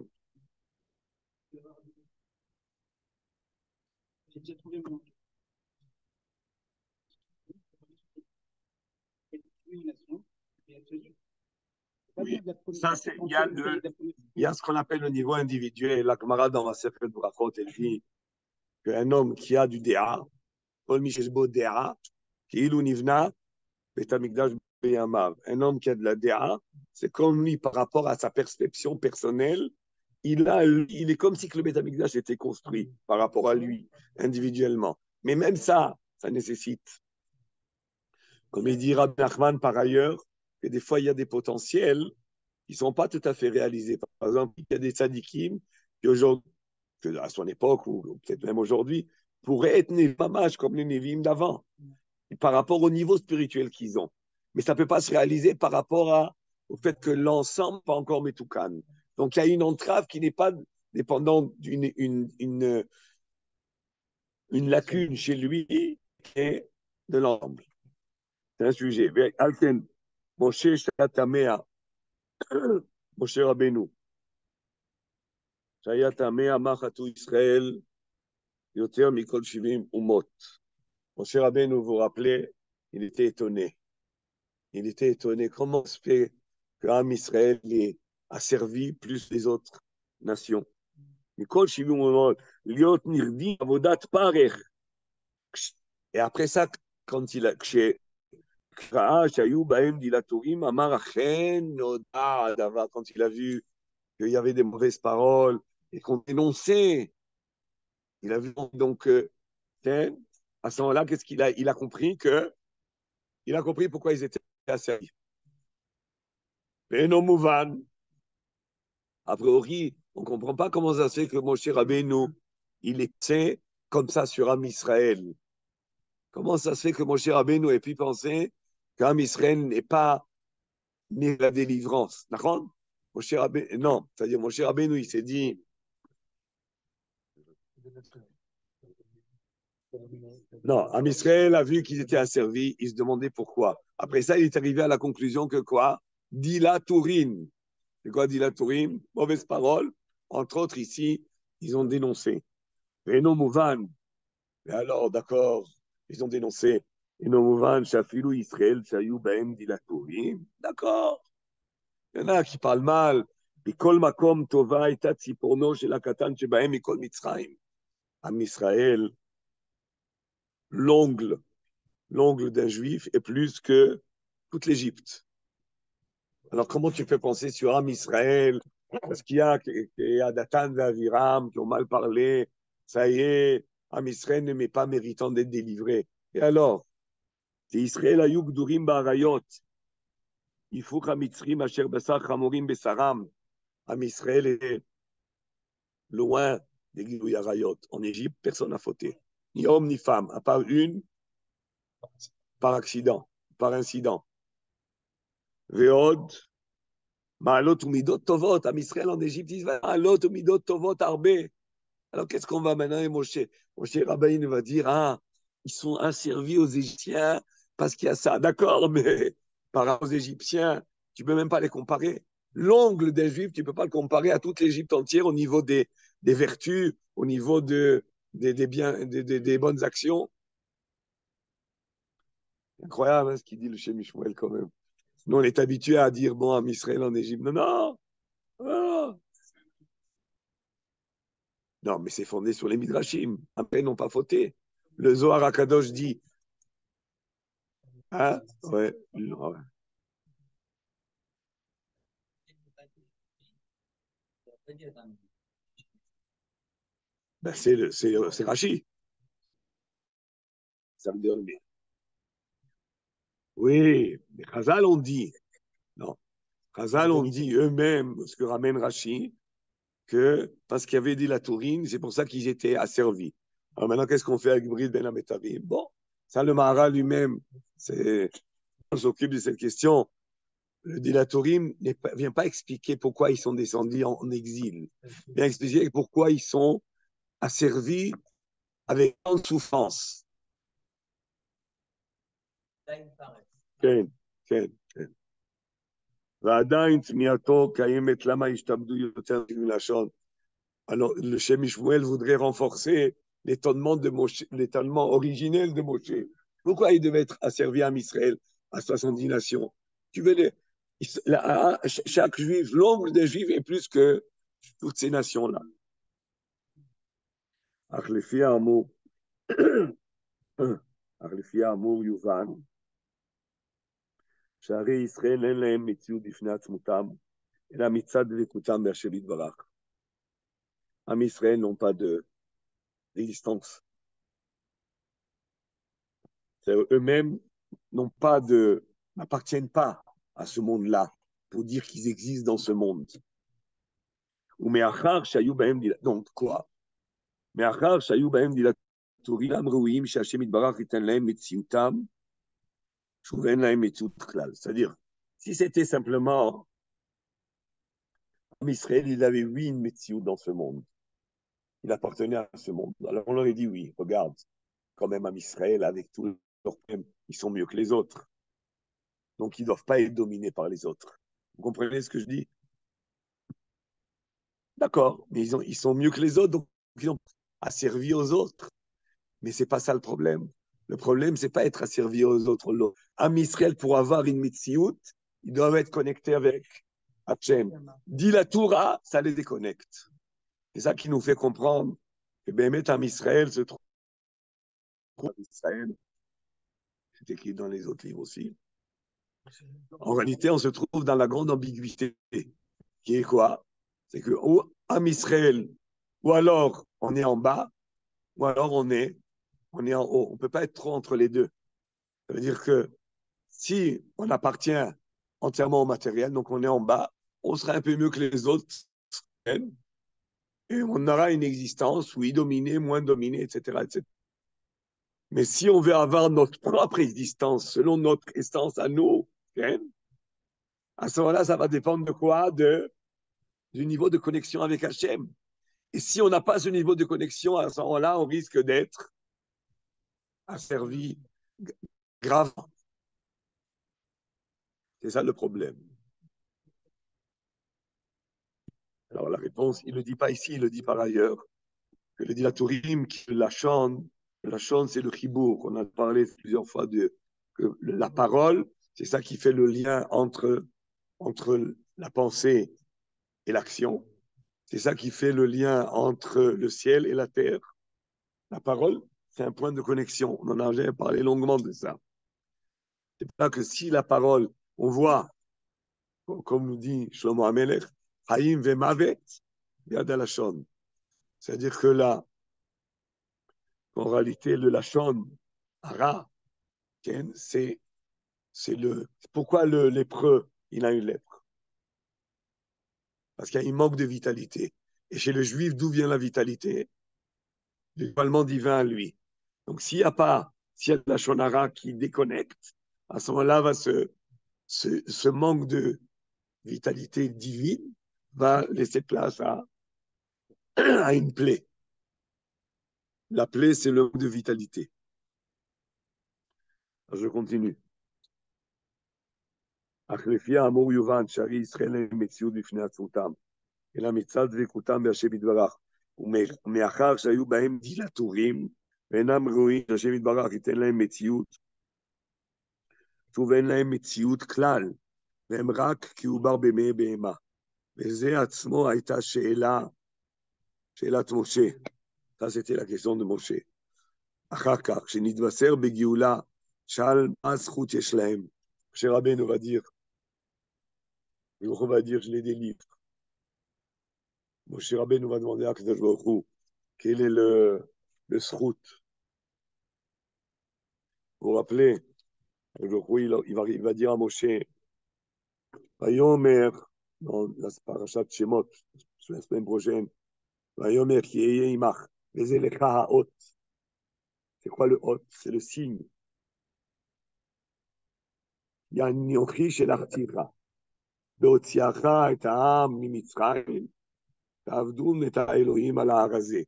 déjà trouvé mon... Oui, ça, il y a ce qu'on appelle le niveau individuel. La camarade dans la Sefer Brachot, elle dit qu'un homme qui a du déa, Kol mi sheshbo déa, ki'ilu nivna, bet hamikdash beyamav. Un homme qui a de la déa, c'est comme lui par rapport à sa perception personnelle, il est comme si que le Bet Hamikdash était construit par rapport à lui, individuellement. Mais même ça nécessite, comme il dit Rabbi Nachman par ailleurs, que des fois il y a des potentiels qui ne sont pas tout à fait réalisés. Par exemple, il y a des tzadikim qui aujourd'hui, à son époque, ou peut-être même aujourd'hui, pourraient être mamash comme les Névim d'avant, par rapport au niveau spirituel qu'ils ont. Mais ça ne peut pas se réaliser par rapport au fait que l'ensemble n'est pas encore Metoukan. Donc il y a une entrave qui n'est pas dépendant une lacune chez lui et de l'ensemble. C'est un sujet. Alten, Moshe Shatamea, Moshe Rabbeinu, Shayatamea Machatu Israël, Yoter Mikol Shivim Umot. Moshe Rabbeinu, vous vous rappelez, il était étonné. Il était étonné. Comment se fait qu'Am Israël a servi plus les autres nations? Mikol Shivim Umot, Liot Nirdi Avodat Parech. Et après ça, quand il a, quand il a vu qu'il y avait des mauvaises paroles et qu'on dénonçait, il a vu donc à ce moment-là, qu'est-ce qu'il a? Il a compris pourquoi ils étaient asservis. Mais non, Mouvan, a priori, on ne comprend pas comment ça se fait que Moshe Rabbeinu, il était comme ça sur Am Israël. Comment ça se fait que Moshe Rabbeinu ait pu penser qu'Am Israël n'est pas né de la délivrance? D'accord? Non, c'est-à-dire Moshe Rabbeinu, il s'est dit, non, Am Israël a vu qu'ils étaient asservis, il se demandait pourquoi. Après ça, il est arrivé à la conclusion que quoi? Dila Tourim. C'est quoi Dila Tourim? Mauvaise parole. Entre autres, ici, ils ont dénoncé. Et non Mouvan. Et alors, d'accord, ils ont dénoncé. Et non Mouvan, Shafilou Israël, Shayou Baem Dila Tourim. D'accord. Il y en a qui parlent mal. Mikol Makom Tova et Tsiporno chez la Katan Shebaem Mikol Mitzrayim. Am Israël, l'ongle d'un juif est plus que toute l'Égypte. Alors, comment tu fais penser sur Am Israël? Parce qu'il y a Datan et Aviram qui ont mal parlé. Ça y est, Am Israël ne m'est pas méritant d'être délivré. Et alors, c'est Israël Ayuk Durim Barayot. Ifuk HaMitzrim Asher Basar Chamorim Besaram. Am Israël est loin des Gilou Arayot. En Égypte, personne n'a fauté. Ni homme ni femme, à part une, par accident, par incident. Veod, Ma'alot ou Midot Tovot, Am Israël en Égypte, ils disent Ma'alot ou Midot Tovot Arbe. Alors qu'est-ce qu'on va maintenant, et Moshe Rabbeinu va dire, ah, ils sont asservis aux Égyptiens parce qu'il y a ça. D'accord, mais par rapport aux Égyptiens, tu ne peux même pas les comparer. L'ongle des Juifs, tu ne peux pas le comparer à toute l'Égypte entière au niveau des vertus, au niveau des biens, des bonnes actions. Incroyable hein, ce qu'il dit le Shem Mishmuel quand même. Nous, on est habitué à dire, bon, à Israël en Égypte. Non, non, non. Non, mais c'est fondé sur les Midrashim. Après, ils n'ont pas fauté. Le Zohar HaKadosh dit, hein, ouais, ouais. Ben, c'est Rashi. Ça veut dire, mais, oui, mais Chazal ont dit, non, Chazal ont dit eux-mêmes, ce que ramène Rashi, que parce qu'il y avait dit la Tourine, c'est pour ça qu'ils étaient asservis. Alors maintenant, qu'est-ce qu'on fait avec Brid Ben Ametavim? Bon, ça, le Mahara lui-même, on s'occupe de cette question. Le Dilatorim ne vient pas expliquer pourquoi ils sont descendus en exil. Il vient expliquer pourquoi ils sont asservis avec grande souffrance. כן, כן, כן. ועדיין תמיהתו קיימת למה השתעבדו יותר מלשון. Alors, le Shem Shmuel voudrait renforcer l'étonnement originel de Moshe. Pourquoi il devait être asservi à Israël à 70 nations? Tu veux dire, chaque juif, l'ombre des juifs est plus que toutes ces nations-là. אך לפי האמור יובן, שהרי ישראל אין להם מציאות בפני עצמותם, אלא מצד דבקותם בהשם יתברך. עם ישראל n'ont pas d'existence. Eux-mêmes n'appartiennent pas à ce monde-là pour dire qu'ils existent dans ce monde. Donc quoi? C'est-à-dire, si c'était simplement Israël, il avait, oui, une métier dans ce monde. Il appartenait à ce monde. Alors on leur a dit, oui, regarde, quand même, à Israël, avec tous leurs problèmes, ils sont mieux que les autres. Donc, ils ne doivent pas être dominés par les autres. Vous comprenez ce que je dis? D'accord, mais ils sont mieux que les autres, donc ils ont asservi aux autres. Mais ce n'est pas ça le problème. Le problème, ce n'est pas être asservi aux autres. Am Israël, pour avoir une mitziout, ils doivent être connectés avec Hachem. Dit la Torah, ça les déconnecte. C'est ça qui nous fait comprendre que Bémet Am Israël se trouve en Israël. C'est écrit dans les autres livres aussi. En réalité, on se trouve dans la grande ambiguïté, qui est quoi? C'est que ou Am Israël, ou alors on est en bas, ou alors on est en haut. On ne peut pas être trop entre les deux. Ça veut dire que si on appartient entièrement au matériel, donc on est en bas, on sera un peu mieux que les autres, et on aura une existence, oui, dominée, moins dominée, etc., etc. Mais si on veut avoir notre propre existence, selon notre essence à nous, à ce moment-là, ça va dépendre de quoi? Du niveau de connexion avec Hachem. Et si on n'a pas ce niveau de connexion, à ce moment-là, on risque d'être asservi gravement. C'est ça le problème. Alors la réponse, il ne le dit pas ici, il le dit par ailleurs. Il le dit la Tourim, la chante, c'est le chibour. On a parlé plusieurs fois de que la parole, c'est ça qui fait le lien entre la pensée et l'action. C'est ça qui fait le lien entre le ciel et la terre. La parole, c'est un point de connexion. On en a déjà parlé longuement de ça. C'est pas que si la parole, on voit, comme nous dit Shlomo Amelech, Haïm vemavet, yad alashon. C'est-à-dire que là, en réalité, le lachon, hara, c'est le. Pourquoi le lépreux, il a une lèpre? Parce qu'il manque de vitalité. Et chez le juif, d'où vient la vitalité? Du dévoilement divin à lui. Donc, s'il y a de la shonara qui déconnecte, à ce moment-là, ce manque de vitalité divine va laisser place à une plaie. La plaie, c'est le manque de vitalité. Alors, je continue. אך לפי האמור יובן שהרי ישראל הם מציאות בפני עצמותם, אלא מצד דבקותם בהשם יתברך, ומאחר שהיו בהם דילטורים, ואינם ראויים שהשם יתברך ייתן להם מציאות, שוב אין להם מציאות כלל, והם רק כעובר במי בהמה. וזה עצמו הייתה שאלת משה. Ça, c'était la question de Moshe. אחר כך, כשנתבשר בגאולה, שאל מה הזכות יש להם. משה רבנו va dire, on va dire, je les délivre. Moshe Rabbeinu va demander à Kadosh Baruch Hu, quel est le srout. Vous vous rappelez, il va dire à Moshe, Vayomer, dans la parashat Shemot, la semaine prochaine, Vayomer ki eye imach, vezelecha ha'ot. C'est quoi le hot? C'est le signe. Yanyochi shelachticha, beotziacha et ha'am mimitzrayim, ta'avdum et ha'elohim al ha'arazeh.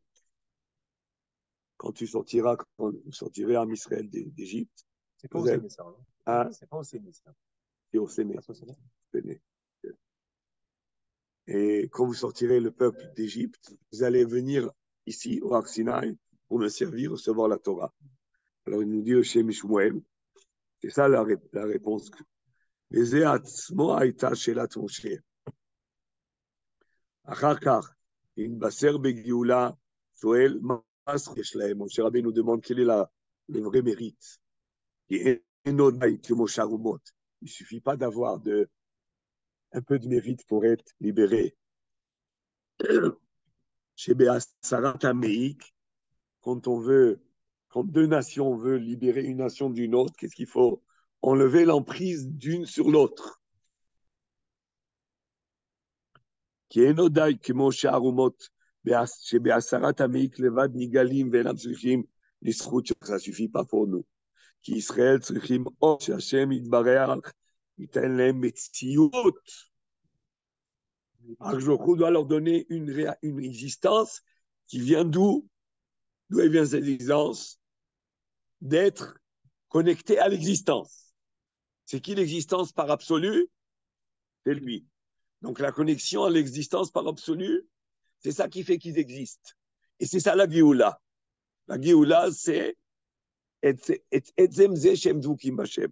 Quand tu sortiras, quand vous sortirez en Israël d'Égypte. C'est pas au Séné, ça. Hein? C'est pas au Séné, ça. C'est au Séné. Et quand vous sortirez le peuple d'Égypte, vous allez venir ici, au Har Sinaï, pour me servir, recevoir la Torah. Alors il nous dit, chez Mishmuel, c'est ça la réponse. וזה עצמו הייתה שאלת משה. אחר כך, התבשר בגאולה, שואל מה הזכות יש להם. משה רבינו demande quel est le vrai mérite. Il ne suffit pas d'avoir un peu de mérite pour être libéré. Chez Béassarat Améik, quand deux nations veulent libérer une nation d'une autre, qu'est-ce qu'il faut? Enlever l'emprise d'une sur l'autre. Qui est nodai que Moshe Arumot, chez Béassarat Améik, Levad Nigalim, Velam Tzrichim, l'Isrout, ça ne suffit pas pour nous. Qui Israël Tzrichim, O, Hashem, Yitbareach, Yitain Lem, Metziut. Akjouchou doit leur donner une existence qui vient d'où? D'où elle vient cette existence? D'être connecté à l'existence. C'est qui l'existence par absolu? C'est lui. Donc la connexion à l'existence par absolu, c'est ça qui fait qu'ils existent. Et c'est ça la Géoula. La Géoula, c'est Etzem Ze Shem Dvukim Bashem.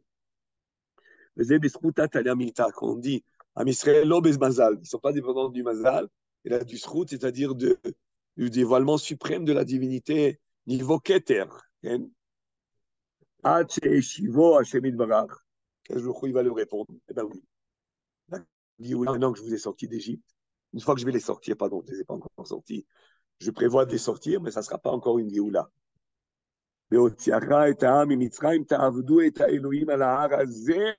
C'est Beskouta Talamita, qu'on dit à Israël, l'obez Mazal. Ils ne sont pas dépendants du Mazal, il a du Srout, c'est-à-dire du dévoilement suprême de la divinité, niveau Keter. Ad Shivo Hashem Itbarach. Quel jour il va leur répondre? Eh bien oui. La Géoula, maintenant que je vous ai sortis d'Égypte, une fois que je vais les sortir, pardon, je ne les ai pas encore sortis, je prévois de les sortir, mais ça ne sera pas encore une Géoula. והוציאך את העם ממצרים, תעבדו את האלוהים על ההר הזה,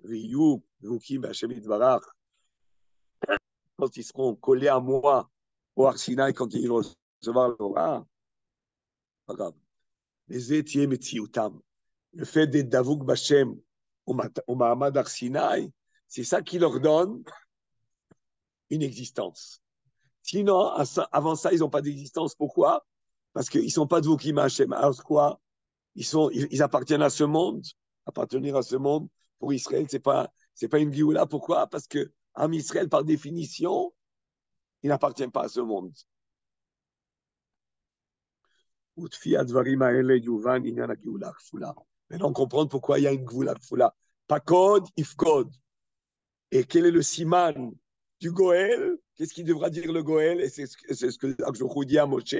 ויהיו דבוקים בהשם יתברך. Quand ils seront collés à moi au Har Sinaï, quand ils vont recevoir la Torah, pas grave. Les étiers metzioutam. Le fait d'être davouk Bashem au Mahamad Har Sinaï, c'est ça qui leur donne une existence. Sinon, avant ça, ils n'ont pas d'existence. Pourquoi? Parce qu'ils ne sont pas dvoukim Hashem. Alors quoi? Ils appartiennent à ce monde. Appartenir à ce monde, pour Israël, c'est pas une Géoula. Pourquoi? Parce que Am Israël, par définition, il n'appartient pas à ce monde. Maintenant, comprendre pourquoi il y a une Géoula Kfula. Pakod, Ifkod. Et quel est le siman du Goël? Qu'est-ce qu'il devra dire le Goël? Et c'est ce que Akjouchou dit à Moshe.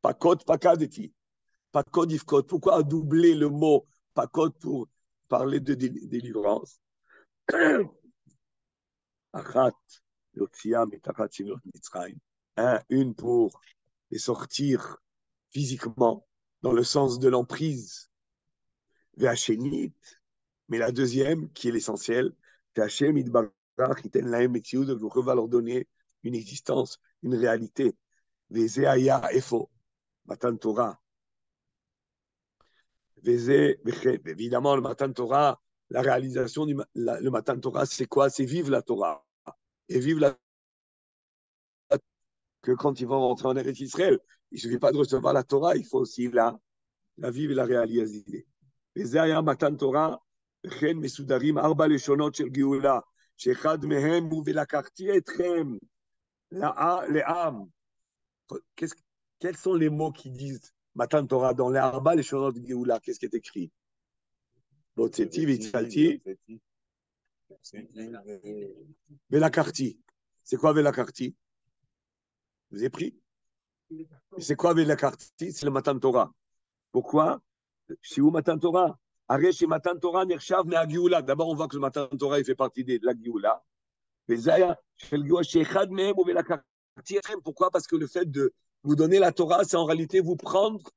Pakod, Pakadeti. Pakod, Ifkod. Pourquoi doubler le mot Pakod pour parler de délivrance? Une pour les sortir physiquement dans le sens de l'emprise, mais la deuxième, qui est l'essentiel, il va leur donner une existence, une réalité. Matan Torah. Évidemment, le Matan Torah, la réalisation le Matan Torah, c'est quoi? C'est vivre la Torah. Et vivre la que quand ils vont rentrer en Eretz Israël, il ne suffit pas de recevoir la Torah, il faut aussi la vivre et la réaliser. וזה היה מתן תורה, וכן מסודרים 4 לשונות של גאולה, שאחד מהם הוא ולקחתי אתכם לעם. Quels sont les mots qui disent מתן תורה dans les 4 לשונות de גאולה? Qu'est-ce qui est écrit? והוצאתי והצלתי ולקחתי. C'est quoi ולקחתי? Vous avez pris? C'est quoi ולקחתי? C'est le מתן תורה. Pourquoi? Chez Matan Torah. Chez Matan Torah, d'abord, on voit que le Matan Torah il fait partie de la Géoula. Pourquoi? Parce que le fait de vous donner la Torah, c'est en réalité vous prendre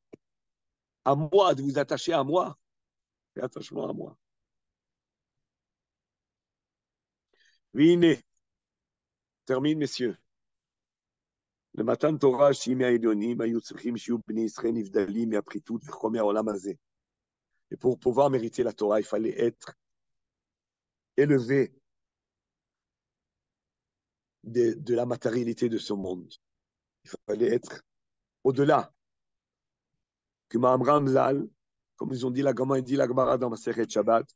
à moi, de vous attacher à moi. C'est attachement à moi. Vine. Termine, messieurs. Le Matan Torah, Shimi Aïdonim, Ayutzrim, Shiu Bnei Israël, Nivdalim, Yapritout, Chomer Olam Hazeh. Et pour pouvoir mériter la Torah, il fallait être élevé de la matérialité de ce monde. Il fallait être au-delà. Que Ma'amram Zal, comme ils ont dit, la Gemara dit la Gemara dans Masechet Shabbat,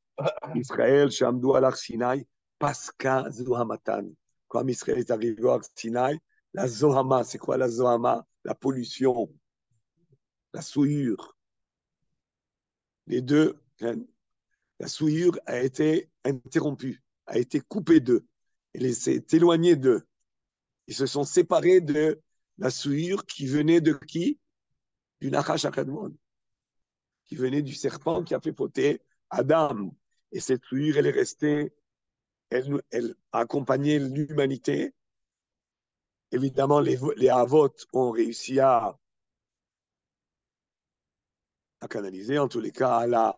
Israël, Shamdou al Sinaï, Paska Zohamatan. Quand Israël est arrivé à Sinaï, la Zohama, c'est quoi la Zohama? La pollution, la souillure. Les deux, la souillure a été interrompue, a été coupée d'eux. Elle s'est éloignée d'eux. Ils se sont séparés de la souillure qui venait de qui? Du Nachash HaKadmon, qui venait du serpent qui a fait fauter Adam. Et cette souillure, elle est restée, elle a accompagné l'humanité. Évidemment, les Havot ont réussi à canaliser, en tous les cas, à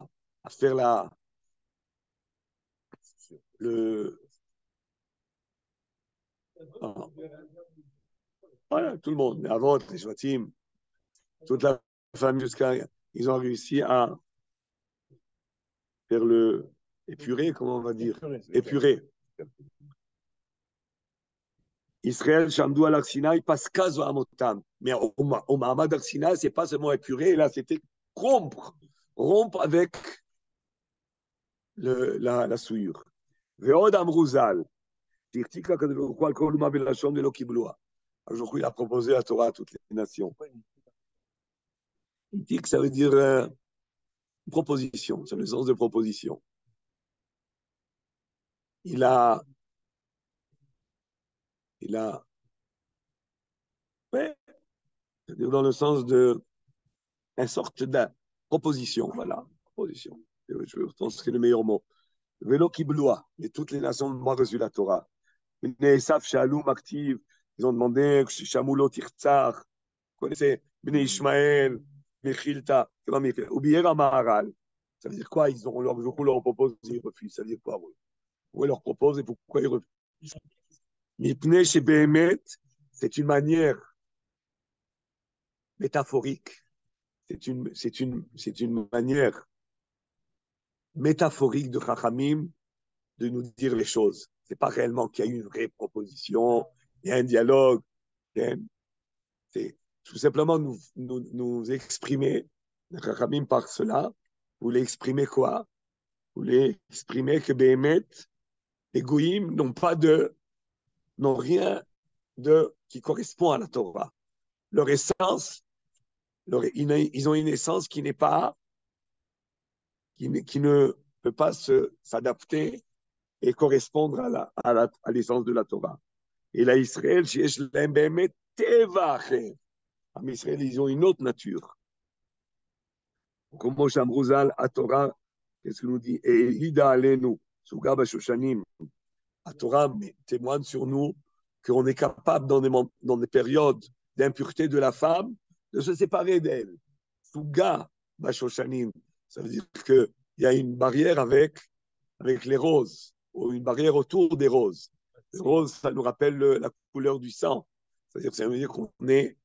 faire voilà, tout le monde, les Havot, les Shvatim, toute la famille jusqu'à, ils ont réussi à faire épurer, comment on va dire, épurer. Israël, Shamdou al Arsinaï, passe Kazo Amotam. Mais au Mahamad Arsinaï, ce n'est pas seulement épurer, là, c'était rompre avec la souillure. Veod Amrouzal, Tirtika Kadokwa Koluma Belachon de Lokibloa. Aujourd'hui, il a proposé la Torah à toutes les nations. Il dit que ça veut dire proposition, c'est le sens de proposition. Il a ouais, dans le sens de une sorte de proposition, voilà, proposition. Je pense que c'est le meilleur mot. Vélo Kibloa, et toutes les nations ont reçu la Torah. Nesaf, Shalom, Active, ils ont demandé Shamulo Tirtzar, vous connaissez, Bnei Ishmael, Mechilta, Oubiera Maharal. Ça veut dire quoi? Je leur propose, ils refusent. Ça veut dire quoi? Pourquoi ils leur proposent et pourquoi ils refusent? Mipnei Shebehemet, c'est une manière métaphorique. C'est une manière métaphorique de Chachamim de nous dire les choses. Ce n'est pas réellement qu'il y a une vraie proposition, il y a un dialogue. C'est tout simplement nous exprimer. Chachamim par cela, vous voulez exprimer quoi? Vous voulez exprimer que Béhémet, les Goïm n'ont rien qui correspond à la Torah. Leur essence, ils ont une essence qui n'est pas, qui ne peut pas s'adapter et correspondre à l'essence de la Torah. Et là, Israël, en Israël, ils ont une autre nature. Comme Moshe Amrouzal, à Torah, qu'est-ce qu'il nous dit? Et Hida Alenu, Suga Bashoshanim. À Torah témoigne sur nous qu'on est capable, dans des périodes d'impureté de la femme, de se séparer d'elle. Suga Bashoshanim. Ça veut dire qu'il y a une barrière avec les roses, ou une barrière autour des roses. Les roses, ça nous rappelle la couleur du sang. C'est-à-dire que ça veut dire qu'on est,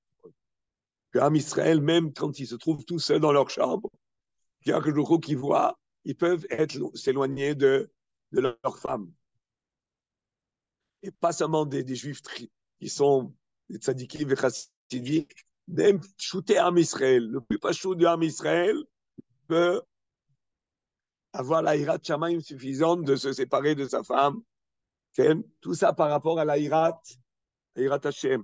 qu'Am Israël, même quand ils se trouvent tous seuls dans leur chambre, il y a quelque chose qu'ils voient, ils peuvent s'éloigner de leur femme. Et pas seulement des juifs qui sont des tzadikim et chassidim, même shooter Am Israël. Le plus pas chou de Am Israël peut avoir la hirat shamaim suffisante de se séparer de sa femme. Tout ça par rapport à la hirat Hashem.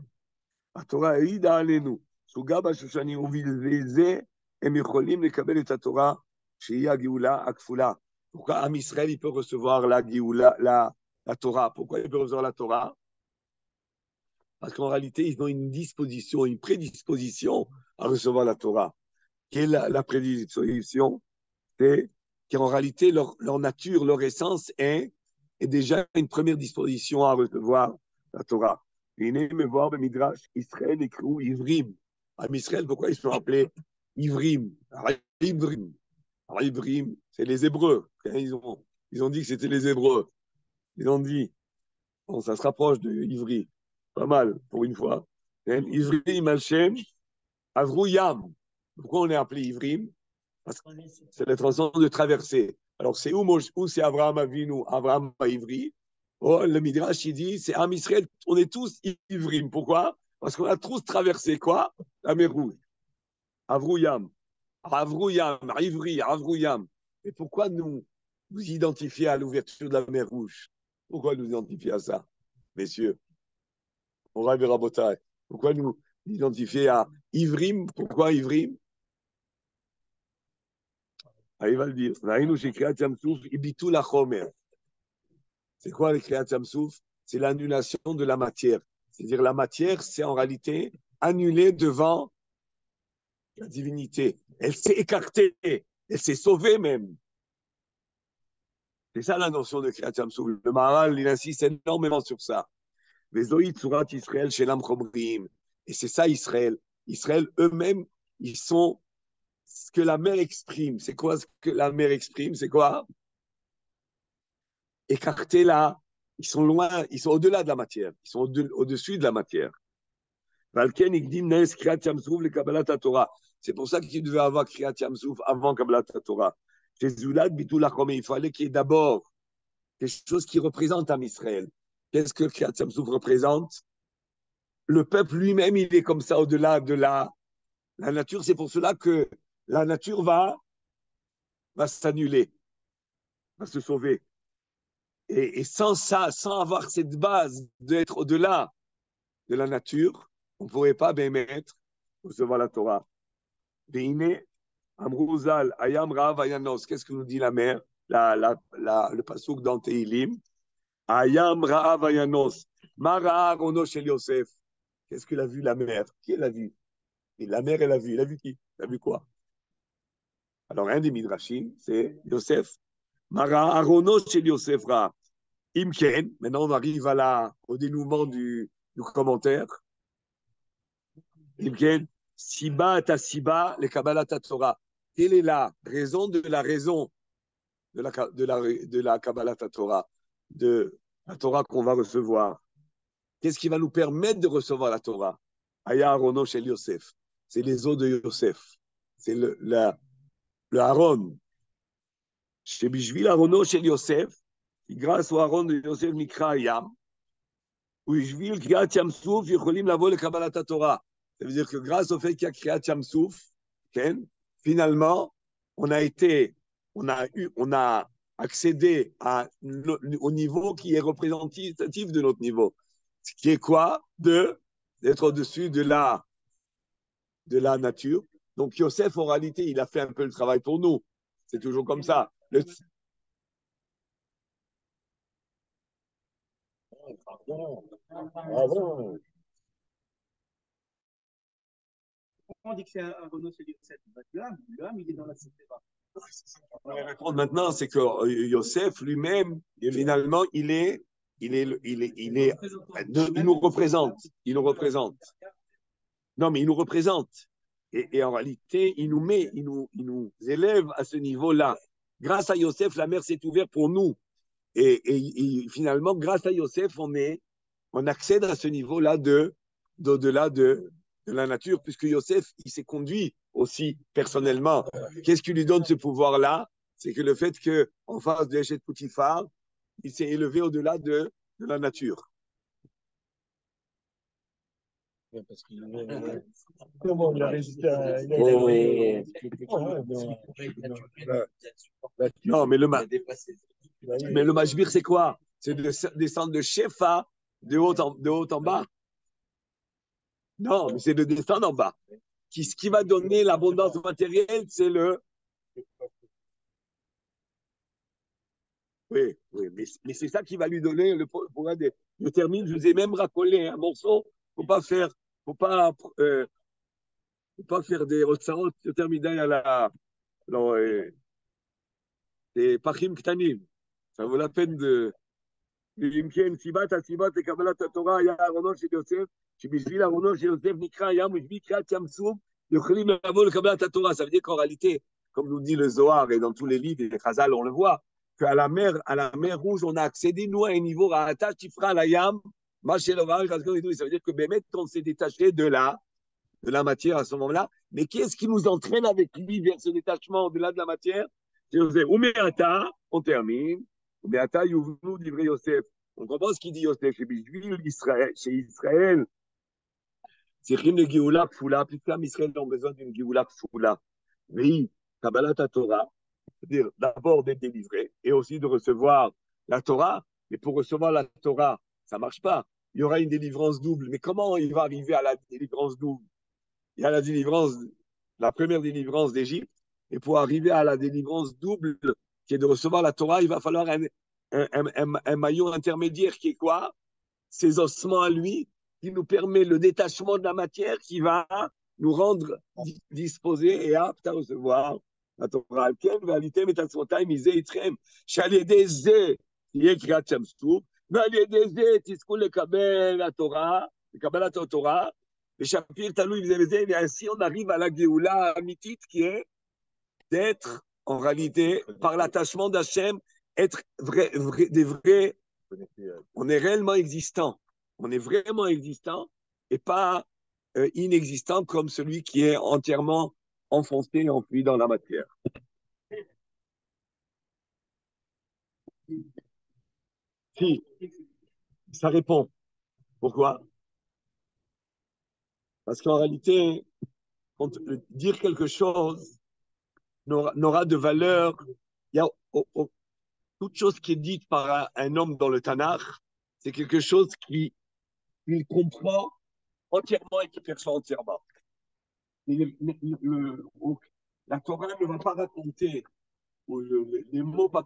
התורה העידה עלינו, סוגה בשושנים ובזה הם יכולים לקבל את התורה שהיא הגאולה הכפולה. Pourquoi Am Israël il peut recevoir la Torah? Pourquoi il peut recevoir la Torah? Parce qu'en réalité, ils ont une disposition, une prédisposition à recevoir la Torah. Quelle est la prédisposition? C'est qu'en réalité, leur nature, leur essence est déjà une première disposition à recevoir la Torah. והנה מבואר במדרש, ישראל נקראו עברים. עם ישראל, pourquoi ils sont appelés עברים? עברים, c'est les Hébreux. Ils ont dit que c'était les Hébreux. Ils ont dit, bon, ça se rapproche de Ivri, pas mal pour une fois. Ivrim Hashem, Avrou Yam. Pourquoi on est appelé Ivrim? Parce que c'est la transition de traverser. Alors c'est où c'est Abraham Avinu, Abraham Ivri. Oh, le Midrash, il dit, c'est Am Israël, on est tous ivrim. Pourquoi? Parce qu'on a tous traversé quoi? La mer Rouge. Avrouyam, Ivri, Avrouyam. Et pourquoi nous identifier à l'ouverture de la mer Rouge? Pourquoi nous identifier à ça, messieurs? On rêve Rabotai. Pourquoi nous identifier à Ivrim? Pourquoi Ivrim? Ah, il va le dire. C'est quoi les Kriyat Yam-Souf? C'est l'annulation de la matière. C'est-à-dire la matière, c'est en réalité annulée devant la divinité. Elle s'est écartée, elle s'est sauvée même. C'est ça la notion de Kriyat Yam-Souf. Le Maharal, il insiste énormément sur ça. Vezoït Surat Israël chez l'Amchomrim. Et c'est ça Israël. Israël eux-mêmes, ils sont ce que la mer exprime. C'est quoi ce que la mer exprime? C'est quoi? Écartés là, ils sont loin, ils sont au-delà de la matière, ils sont au-dessus de la matière. C'est pour ça qu'il devait avoir Kriyat Yam-Souf avant Kabbalat Torah. Il fallait qu'il y ait d'abord quelque chose qui représente Am Israël. Qu'est-ce que Kriyat Yam-Souf représente? le peuple lui-même, il est comme ça au-delà de la nature. C'est pour cela que la nature va s'annuler, va se sauver. Et sans ça, sans avoir cette base d'être au-delà de la nature, on ne pourrait pas bémettre recevoir la Torah. Veine, Amrouzal, Ayam Rav Ayanos. Qu'est-ce que nous dit la mère, le pasouk dans Teilim? Ayam Rav Ayanos. Mara Rono Shel Yosef. Qu'est-ce qu'elle a vu la mère? Qui elle a vu? Et la mère, elle a vu. Elle a vu qui? Elle a vu quoi? Alors, un des Midrashim, c'est Yosef. Mara Arono Shel Yosef Ra. Imken. Maintenant, on arrive au dénouement du commentaire. Imken. Siba ta Siba, le Kabbalah ta Torah. Quelle est la raison de la raison de la Kabbalah ta Torah, de la Torah qu'on va recevoir? Qu'est-ce qui va nous permettre de recevoir la Torah? Aya Arono Shel Yosef. C'est les eaux de Yosef. C'est le Aaron. Chez Bishvil Arono Shel Yosef, grâce au Aaron de Yosef Mikra Ayam, ou Bishvil Kriyat Yamsouf, Yecholim Lavo le Kabbalah Torah. Ça veut dire que grâce au fait qu'il y a Kriyat Yamsouf, finalement, on a accédé au niveau qui est représentatif de notre niveau. Ce qui est quoi? D'être au-dessus de la nature. Donc, Yosef, en réalité, il a fait un peu le travail pour nous. C'est toujours comme ça. Pardon. Pardon. On dit que c'est un Renault, c'est l'âme, il est dans la Sefera. On va répondre maintenant, c'est que Yosef lui-même, finalement, il nous représente. Il nous représente. Non, mais il nous représente. Et en réalité, il nous élève à ce niveau-là. Grâce à Yosef, la mer s'est ouverte pour nous. Et finalement, grâce à Yosef, on accède à ce niveau-là d'au-delà de la nature, puisque Yosef, il s'est conduit aussi personnellement. Qu'est-ce qui lui donne ce pouvoir-là? C'est que le fait qu'en face de Echet Poutifar, il s'est élevé au-delà de la nature. Parce qu'il Comment il a résisté à... Non, mais le Mashbir, c'est quoi? C'est de descendre de Shefa de haut en bas. Non, mais c'est de descendre en bas. Ce qui va donner l'abondance matérielle, c'est le... Oui, mais c'est ça qui va lui donner le pouvoir de... Je termine, je vous ai même racolé un morceau. Faut pas faire des rotsaot. Je termine à des pachim ktanim. Ça vaut la peine de... אם כן, הסיבת לקבלת התורה היה ארונו של יוסף, שבשביל ארונו של יוסף נקרא הים, ובשביל קריאת ים סוף, יכולים לבוא לקבלת התורה. Ça veut dire qu'en réalité, comme nous dit le Zohar et dans tous les livres, et les Chazal, on le voit, qu'à la mer Rouge, on a accédé, nous, à un niveau Ra'ata, Tifra, la Yam, Machelovar, ça veut dire que Bémet, on s'est détaché de la matière à ce moment-là. Mais qu'est-ce qui nous entraîne avec lui vers ce détachement au-delà de la matière? C'est Yosef. Umeata, on termine. Umeata, Youvnou, livré Yosef. On comprend ce qu'il dit Yosef. Chez Israël, c'est une Géoula Kfoula. Plus qu'un Israël ont besoin d'une Géoula Kfoula. Oui, Kabbalat Torah, c'est-à-dire d'abord d'être délivré et aussi de recevoir la Torah. Mais pour recevoir la Torah, ça ne marche pas. Il y aura une délivrance double. Mais comment il va arriver à la délivrance double? Il y a la première délivrance d'Égypte, et pour arriver à la délivrance double, qui est de recevoir la Torah, il va falloir un maillon intermédiaire qui est quoi? Ses ossements à lui, qui nous permet le détachement de la matière, qui va nous rendre disposés et aptes à recevoir la Torah. שעל ידי זה תהיה קריאת ים סוף, ועל ידי זה תזכו לקבל התורה, לקבלת התורה, ושפיר תלוי בזה וזה, et ainsi on arrive à la Géoula amitite qui est d'être, en réalité, par l'attachement d'Hachem, être des vrais, on est réellement existant, on est vraiment existant, et pas inexistant comme celui qui est entièrement enfoncé et enfui dans la matière. Si, ça répond. Pourquoi? Parce qu'en réalité, dire quelque chose n'aura de valeur. Il y a, toute chose qui est dite par un homme dans le Tanakh, c'est quelque chose qu'il comprend entièrement et qui perçoit entièrement. La Torah ne va pas raconter, ou les mots pas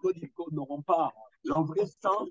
n'auront pas leur vrai sens,